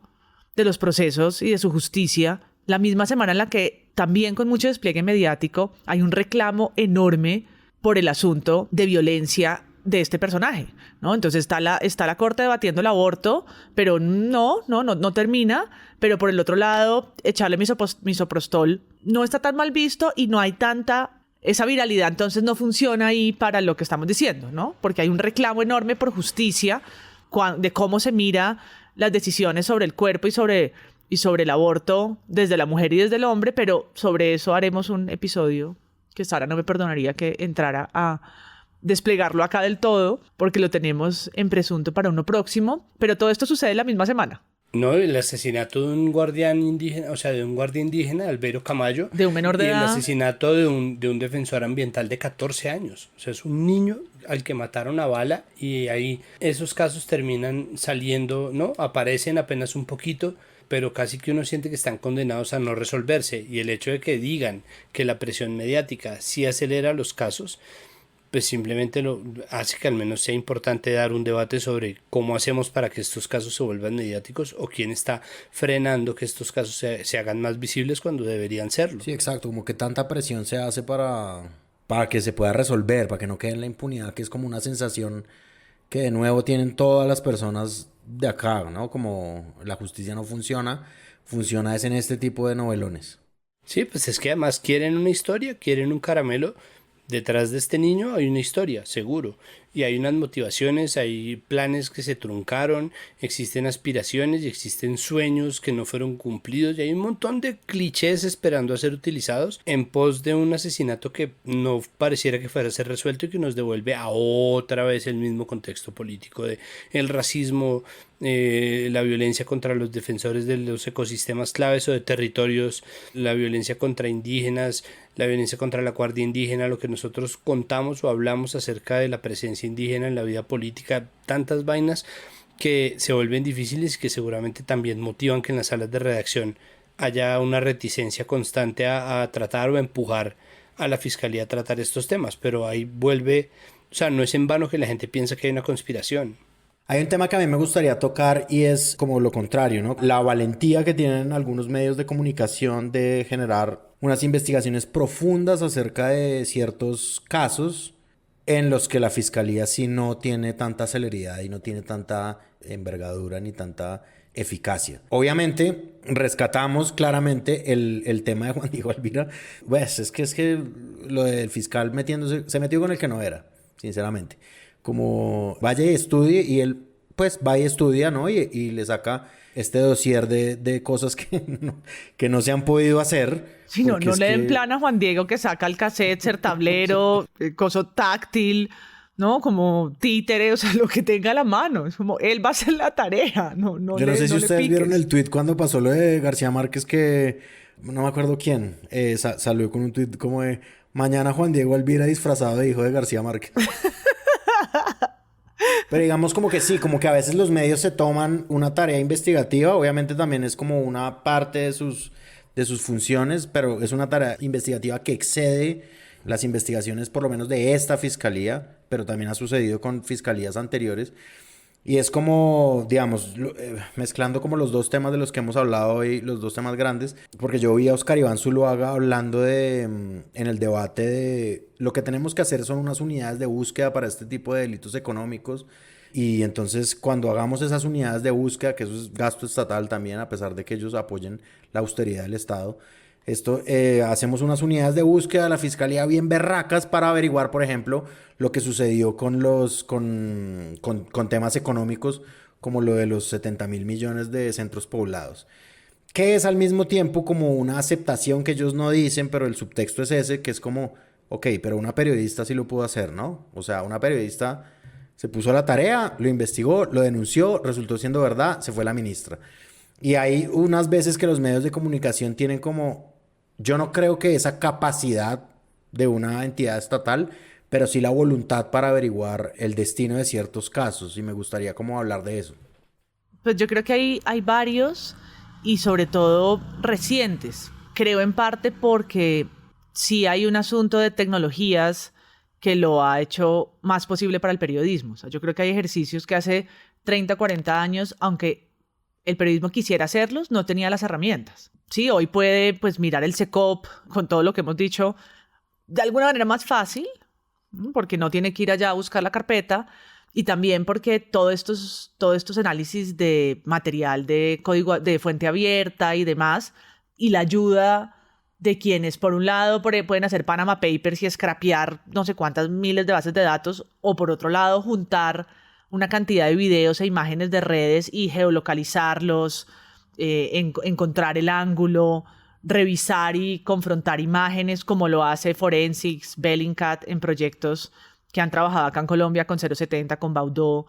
de los procesos y de su justicia, la misma semana en la que también con mucho despliegue mediático hay un reclamo enorme por el asunto de violencia de este personaje, ¿no? Entonces está la corte debatiendo el aborto, pero no termina, pero por el otro lado, echarle misoprostol no está tan mal visto y no hay tanta esa viralidad, entonces no funciona ahí para lo que estamos diciendo, ¿no? Porque hay un reclamo enorme por justicia de cómo se mira las decisiones sobre el cuerpo y sobre el aborto desde la mujer y desde el hombre, pero sobre eso haremos un episodio que Sara no me perdonaría que entrara a desplegarlo acá del todo, porque lo tenemos en presunto para uno próximo, pero todo esto sucede la misma semana. No, el asesinato de un guardián indígena, o sea, de un guardia indígena, Albeiro Camayo, de un menor de edad, y el asesinato de un defensor ambiental de 14 años. O sea, es un niño al que mataron a bala, y ahí esos casos terminan saliendo, ¿no? Aparecen apenas un poquito, pero casi que uno siente que están condenados a no resolverse, y el hecho de que digan que la presión mediática sí acelera los casos, pues simplemente lo hace que al menos sea importante dar un debate sobre cómo hacemos para que estos casos se vuelvan mediáticos, o quién está frenando que estos casos se hagan más visibles cuando deberían serlo. Sí, exacto, como que tanta presión se hace para que se pueda resolver, para que no quede en la impunidad, que es como una sensación que de nuevo tienen todas las personas de acá, ¿no? Como la justicia no funciona es en este tipo de novelones. Sí, pues es que además quieren una historia, quieren un caramelo. Detrás de este niño hay una historia, seguro, y hay unas motivaciones, hay planes que se truncaron, existen aspiraciones y existen sueños que no fueron cumplidos, y hay un montón de clichés esperando a ser utilizados en pos de un asesinato que no pareciera que fuera a ser resuelto, y que nos devuelve a otra vez el mismo contexto político de el racismo, la violencia contra los defensores de los ecosistemas claves o de territorios, la violencia contra indígenas, la violencia contra la guardia indígena, lo que nosotros contamos o hablamos acerca de la presencia indígena en la vida política, tantas vainas que se vuelven difíciles y que seguramente también motivan que en las salas de redacción haya una reticencia constante a tratar o a empujar a la fiscalía a tratar estos temas, pero ahí vuelve, o sea, no es en vano que la gente piensa que hay una conspiración. Hay un tema que a mí me gustaría tocar y es como lo contrario, ¿no? La valentía que tienen algunos medios de comunicación de generar unas investigaciones profundas acerca de ciertos casos en los que la fiscalía sí no tiene tanta celeridad y no tiene tanta envergadura ni tanta eficacia. Obviamente rescatamos claramente el tema de Juan Diego Alvira. Pues es que lo del fiscal se metió con el que no era, sinceramente. Como vaya y estudie, y él pues va y estudia, ¿no? Y le saca este dossier de cosas que no se han podido hacer. Sí, no le den plan a Juan Diego que saca el cassette, ser tablero, coso táctil, ¿no? Como títere, o sea, lo que tenga a la mano. Es como, él va a hacer la tarea, Yo no sé si ustedes vieron el tuit cuando pasó lo de García Márquez, que no me acuerdo quién, salió con un tuit como de, mañana Juan Diego Alvira disfrazado de hijo de García Márquez. Pero digamos como que sí, como que a veces los medios se toman una tarea investigativa, obviamente también es como una parte de sus funciones, pero es una tarea investigativa que excede las investigaciones por lo menos de esta fiscalía, pero también ha sucedido con fiscalías anteriores. Y es como, digamos, mezclando como los dos temas de los que hemos hablado hoy, los dos temas grandes, porque yo vi a Oscar Iván Zuluaga hablando en el debate de lo que tenemos que hacer son unas unidades de búsqueda para este tipo de delitos económicos. Y entonces cuando hagamos esas unidades de búsqueda, que eso es gasto estatal también, a pesar de que ellos apoyen la austeridad del Estado, hacemos unas unidades de búsqueda de la fiscalía bien berracas para averiguar, por ejemplo, lo que sucedió con temas económicos como lo de los 70.000 millones de centros poblados, que es al mismo tiempo como una aceptación que ellos no dicen, pero el subtexto es ese, que es como, ok, pero una periodista sí lo pudo hacer, ¿no? O sea, una periodista se puso a la tarea, lo investigó, lo denunció, resultó siendo verdad, se fue la ministra. Y hay unas veces que los medios de comunicación tienen como, yo no creo que esa capacidad de una entidad estatal, pero sí la voluntad para averiguar el destino de ciertos casos, y me gustaría como hablar de eso. Pues yo creo que hay varios y sobre todo recientes. Creo en parte porque sí hay un asunto de tecnologías que lo ha hecho más posible para el periodismo. O sea, yo creo que hay ejercicios que hace 30, 40 años, aunque el periodismo quisiera hacerlos, no tenía las herramientas. Sí, hoy puede pues mirar el SECOP con todo lo que hemos dicho de alguna manera más fácil, porque no tiene que ir allá a buscar la carpeta, y también porque todos estos análisis de material de código de fuente abierta y demás, y la ayuda de quienes por un lado pueden hacer Panama Papers y scrapear no sé cuántas miles de bases de datos, o por otro lado juntar una cantidad de videos e imágenes de redes y geolocalizarlos, encontrar el ángulo, revisar y confrontar imágenes como lo hace Forensics, Bellingcat en proyectos que han trabajado acá en Colombia con 070, con Baudó,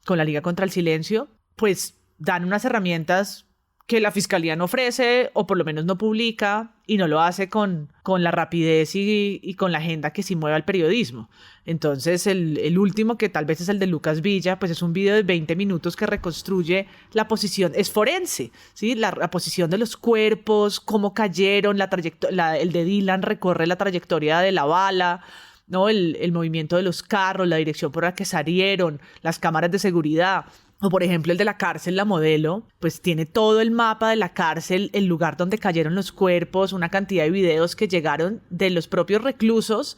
con la Liga contra el Silencio, pues dan unas herramientas que la Fiscalía no ofrece o por lo menos no publica, y no lo hace con la rapidez y con la agenda que sí mueve al periodismo. Entonces el último, que tal vez es el de Lucas Villa, pues es un video de 20 minutos que reconstruye la posición, es forense, ¿sí? La posición de los cuerpos, cómo cayeron, el de Dylan recorre la trayectoria de la bala, ¿no? El movimiento de los carros, la dirección por la que salieron, las cámaras de seguridad. O por ejemplo el de la cárcel, la Modelo, pues tiene todo el mapa de la cárcel, el lugar donde cayeron los cuerpos, una cantidad de videos que llegaron de los propios reclusos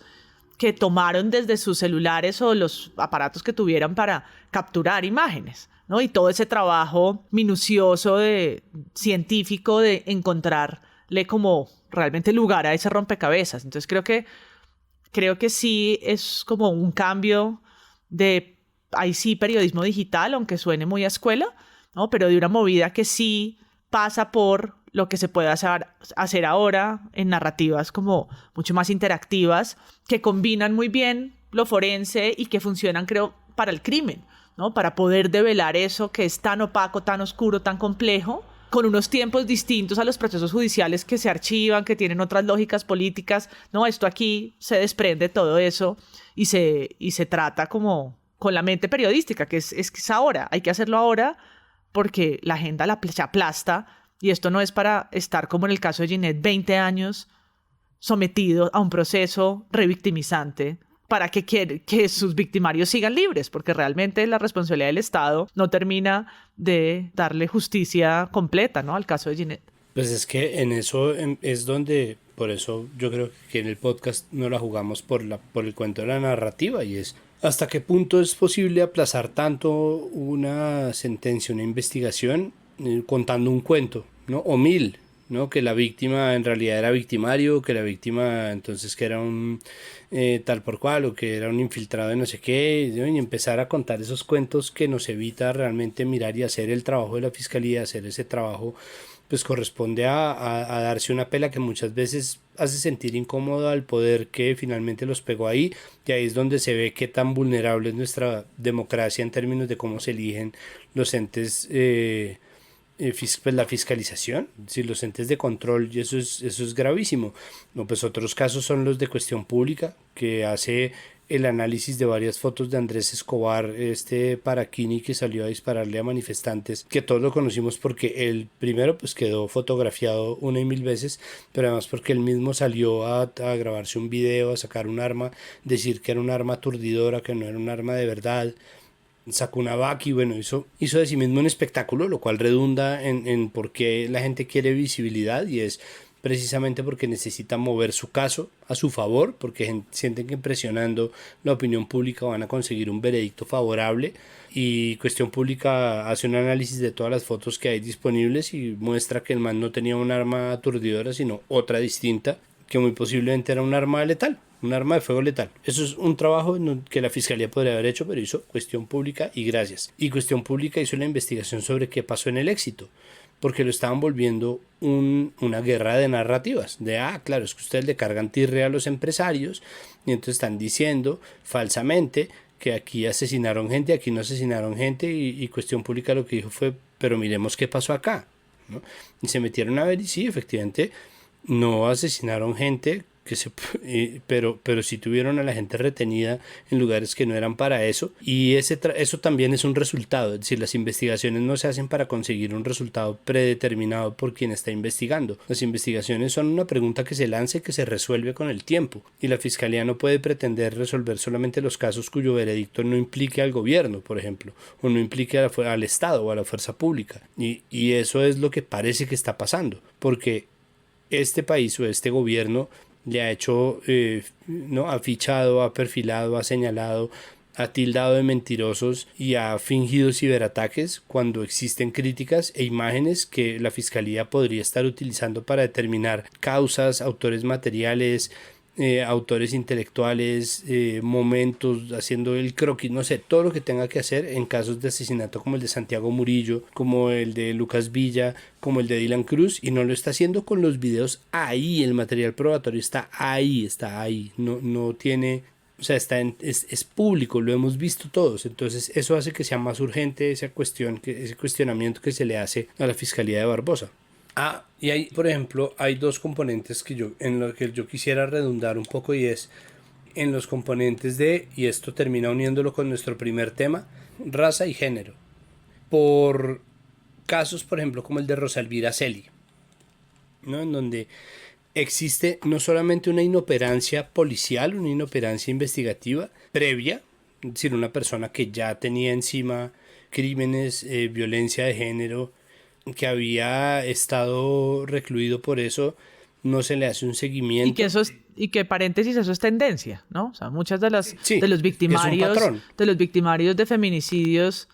que tomaron desde sus celulares o los aparatos que tuvieran para capturar imágenes, ¿no? Y todo ese trabajo minucioso científico de encontrarle como realmente lugar a ese rompecabezas. Entonces creo que sí es como un cambio ahí sí, periodismo digital, aunque suene muy a escuela, ¿no? Pero de una movida que sí pasa por lo que se puede hacer ahora en narrativas como mucho más interactivas, que combinan muy bien lo forense y que funcionan, creo, para el crimen, ¿no? Para poder develar eso que es tan opaco, tan oscuro, tan complejo, con unos tiempos distintos a los procesos judiciales que se archivan, que tienen otras lógicas políticas. No, esto aquí se desprende todo eso y se trata como con la mente periodística, que es ahora, hay que hacerlo ahora porque la agenda se aplasta, y esto no es para estar como en el caso de Ginette 20 años sometido a un proceso revictimizante para que sus victimarios sigan libres, porque realmente la responsabilidad del Estado no termina de darle justicia completa, ¿no?, al caso de Ginette. Pues es que en eso es donde, por eso yo creo que en el podcast no la jugamos por el cuento de la narrativa, y es ¿hasta qué punto es posible aplazar tanto una sentencia, una investigación, contando un cuento, ¿no? O 1000, ¿no? Que la víctima en realidad era victimario, que la víctima entonces que era un tal por cual, o que era un infiltrado de no sé qué, ¿no? Y empezar a contar esos cuentos que nos evita realmente mirar y hacer el trabajo de la fiscalía, hacer ese trabajo pues corresponde a darse una pela que muchas veces hace sentir incómodo al poder que finalmente los pegó ahí, y ahí es donde se ve qué tan vulnerable es nuestra democracia en términos de cómo se eligen los entes, pues la fiscalización, si los entes de control, y eso es gravísimo. No, pues otros casos son los de Cuestión Pública, que hace el análisis de varias fotos de Andrés Escobar, este paraquini que salió a dispararle a manifestantes, que todos lo conocimos porque él primero pues quedó fotografiado una y mil veces, pero además porque él mismo salió a grabarse un video, a sacar un arma, decir que era un arma aturdidora, que no era un arma de verdad, sacó una vaca y bueno, hizo de sí mismo un espectáculo, lo cual redunda en por qué la gente quiere visibilidad, y es precisamente porque necesita mover su caso a su favor, porque sienten que presionando la opinión pública van a conseguir un veredicto favorable. Y Cuestión Pública hace un análisis de todas las fotos que hay disponibles y muestra que el man no tenía un arma aturdidora, sino otra distinta, que muy posiblemente era un arma letal, un arma de fuego letal. Eso es un trabajo que la Fiscalía podría haber hecho, pero hizo Cuestión Pública, y gracias. Y Cuestión Pública hizo la investigación sobre qué pasó en el Éxito, porque lo estaban volviendo una guerra de narrativas, de claro, es que ustedes le cargan tirria a los empresarios, y entonces están diciendo falsamente que aquí asesinaron gente, aquí no asesinaron gente, y Cuestión Pública lo que dijo fue, pero miremos qué pasó acá, ¿no? Y se metieron a ver, y sí, efectivamente, no asesinaron gente, pero sí tuvieron a la gente retenida en lugares que no eran para eso, y eso también es un resultado, es decir, las investigaciones no se hacen para conseguir un resultado predeterminado por quien está investigando. Las investigaciones son una pregunta que se lanza y que se resuelve con el tiempo, y la Fiscalía no puede pretender resolver solamente los casos cuyo veredicto no implique al gobierno, por ejemplo, o no implique al Estado o a la fuerza pública, y eso es lo que parece que está pasando, porque este país o este gobierno le ha hecho, ha fichado, ha perfilado, ha señalado, ha tildado de mentirosos y ha fingido ciberataques cuando existen críticas e imágenes que la Fiscalía podría estar utilizando para determinar causas, autores materiales, autores intelectuales, momentos, haciendo el croquis, no sé, todo lo que tenga que hacer en casos de asesinato como el de Santiago Murillo, como el de Lucas Villa, como el de Dylan Cruz, y no lo está haciendo con los videos ahí, el material probatorio está ahí, no tiene, o sea, es público, lo hemos visto todos, entonces eso hace que sea más urgente ese cuestionamiento que se le hace a la Fiscalía de Barbosa. Y hay, por ejemplo, hay dos componentes en los que yo quisiera redundar un poco, y es en los componentes y esto termina uniéndolo con nuestro primer tema, raza y género. Por casos, por ejemplo, como el de Rosa Elvira Celi, ¿no? En donde existe no solamente una inoperancia policial, una inoperancia investigativa previa, es decir, una persona que ya tenía encima crímenes, violencia de género, que había estado recluido por eso, no se le hace un seguimiento. Y que paréntesis, eso es tendencia, ¿no? O sea, muchas de los victimarios, es un patrón. de los victimarios de feminicidios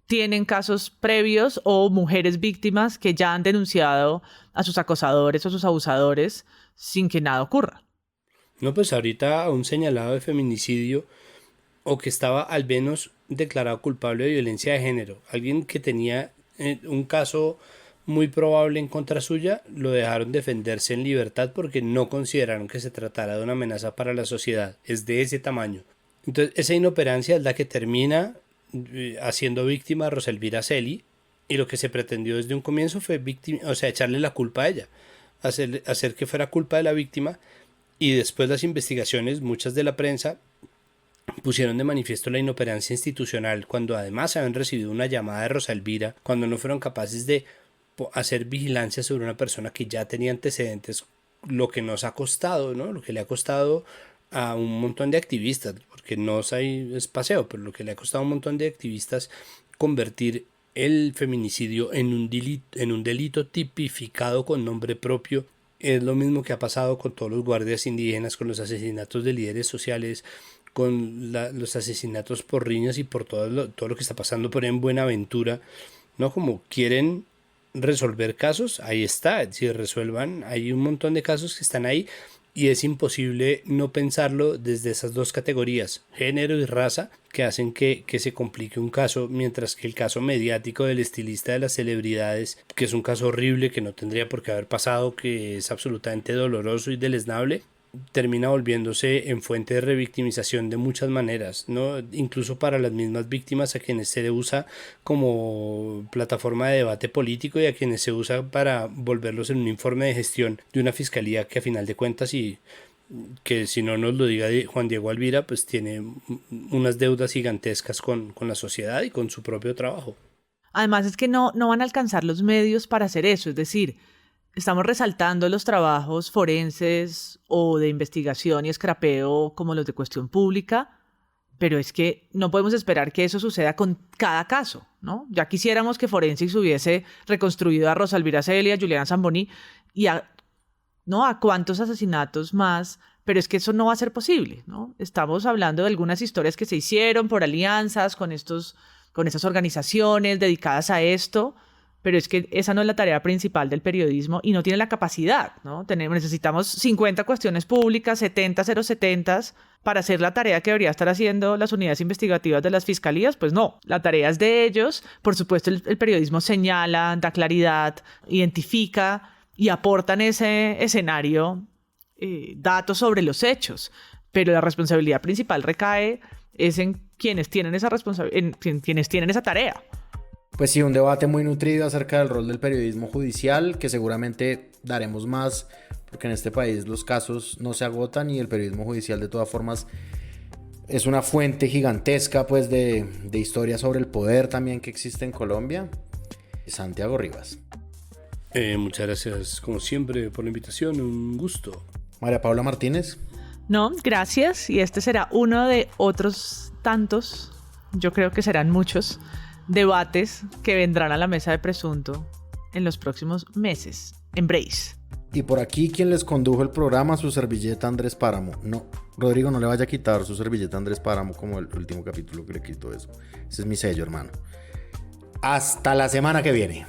tienen casos previos, o mujeres víctimas que ya han denunciado a sus acosadores o sus abusadores sin que nada ocurra. No, pues ahorita un señalado de feminicidio, o que estaba al menos declarado culpable de violencia de género, alguien que tenía un caso muy probable en contra suya, lo dejaron defenderse en libertad porque no consideraron que se tratara de una amenaza para la sociedad. Es de ese tamaño. Entonces esa inoperancia es la que termina haciendo víctima a Rosa Elvira Celi, y lo que se pretendió desde un comienzo fue echarle la culpa a ella, hacer que fuera culpa de la víctima, y después las investigaciones, muchas de la prensa, pusieron de manifiesto la inoperancia institucional cuando además habían recibido una llamada de Rosa Elvira, cuando no fueron capaces de hacer vigilancia sobre una persona que ya tenía antecedentes, lo que nos ha costado, ¿no? Lo que le ha costado a un montón de activistas, porque no es paseo, pero lo que le ha costado a un montón de activistas convertir el feminicidio en un delito tipificado con nombre propio. Es lo mismo que ha pasado con todos los guardias indígenas, con los asesinatos de líderes sociales, con los asesinatos por riñas y por todo lo que está pasando por en Buenaventura, ¿no? Como quieren resolver casos, ahí está, si resuelvan, hay un montón de casos que están ahí, Y es imposible no pensarlo desde esas dos categorías, género y raza, que hacen que se complique un caso, mientras que el caso mediático del estilista de las celebridades, que es un caso horrible que no tendría por qué haber pasado, que es absolutamente doloroso y deleznable, termina volviéndose en fuente de revictimización de muchas maneras, ¿no? Incluso para las mismas víctimas, a quienes se le usa como plataforma de debate político y a quienes se usa para volverlos en un informe de gestión de una fiscalía que a final de cuentas, y que si no nos lo diga Juan Diego Alvira, pues tiene unas deudas gigantescas con la sociedad y con su propio trabajo. Además es que no van a alcanzar los medios para hacer eso, es decir, estamos resaltando los trabajos forenses o de investigación y escrapeo como los de Cuestión Pública, pero es que no podemos esperar que eso suceda con cada caso, ¿no? Ya quisiéramos que Forensics hubiese reconstruido a Rosa Elvira Celia, a Juliana Zamboni y a cuántos asesinatos más, pero es que eso no va a ser posible, ¿no? Estamos hablando de algunas historias que se hicieron por alianzas con esas organizaciones dedicadas a esto, pero es que esa no es la tarea principal del periodismo y no tiene la capacidad, ¿no? Necesitamos 50 cuestiones públicas, 70 070s para hacer la tarea que debería estar haciendo las unidades investigativas de las fiscalías. Pues no, la tarea es de ellos. Por supuesto, el periodismo señala, da claridad, identifica y aporta en ese escenario datos sobre los hechos, pero la responsabilidad principal recae en quienes tienen esa quienes tienen esa tarea. Pues sí, un debate muy nutrido acerca del rol del periodismo judicial, que seguramente daremos más, porque en este país los casos no se agotan y el periodismo judicial de todas formas es una fuente gigantesca pues de historias sobre el poder también que existe en Colombia. Santiago Rivas. Muchas gracias como siempre por la invitación, un gusto. María Paula Martínez. No, gracias, y este será uno de otros tantos, yo creo que serán muchos, debates que vendrán a la mesa de Presunto en los próximos meses. Embrace. Y por aquí quien les condujo el programa, su servilleta Andrés Páramo. No, Rodrigo, no le vaya a quitar su servilleta Andrés Páramo como el último capítulo que le quitó eso. Ese es mi sello, hermano. Hasta la semana que viene.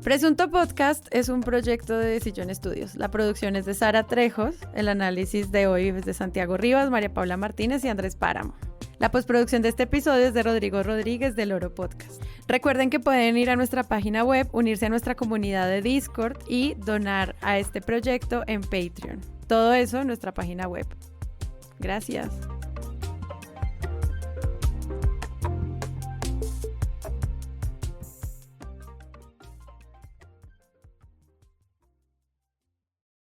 Presunto Podcast es un proyecto de Sillón Studios. La producción es de Sara Trejos, el análisis de hoy es de Santiago Rivas, María Paula Martínez y Andrés Páramo. La postproducción de este episodio es de Rodrigo Rodríguez del Oro Podcast. Recuerden que pueden ir a nuestra página web, unirse a nuestra comunidad de Discord y donar a este proyecto en Patreon. Todo eso en nuestra página web. Gracias.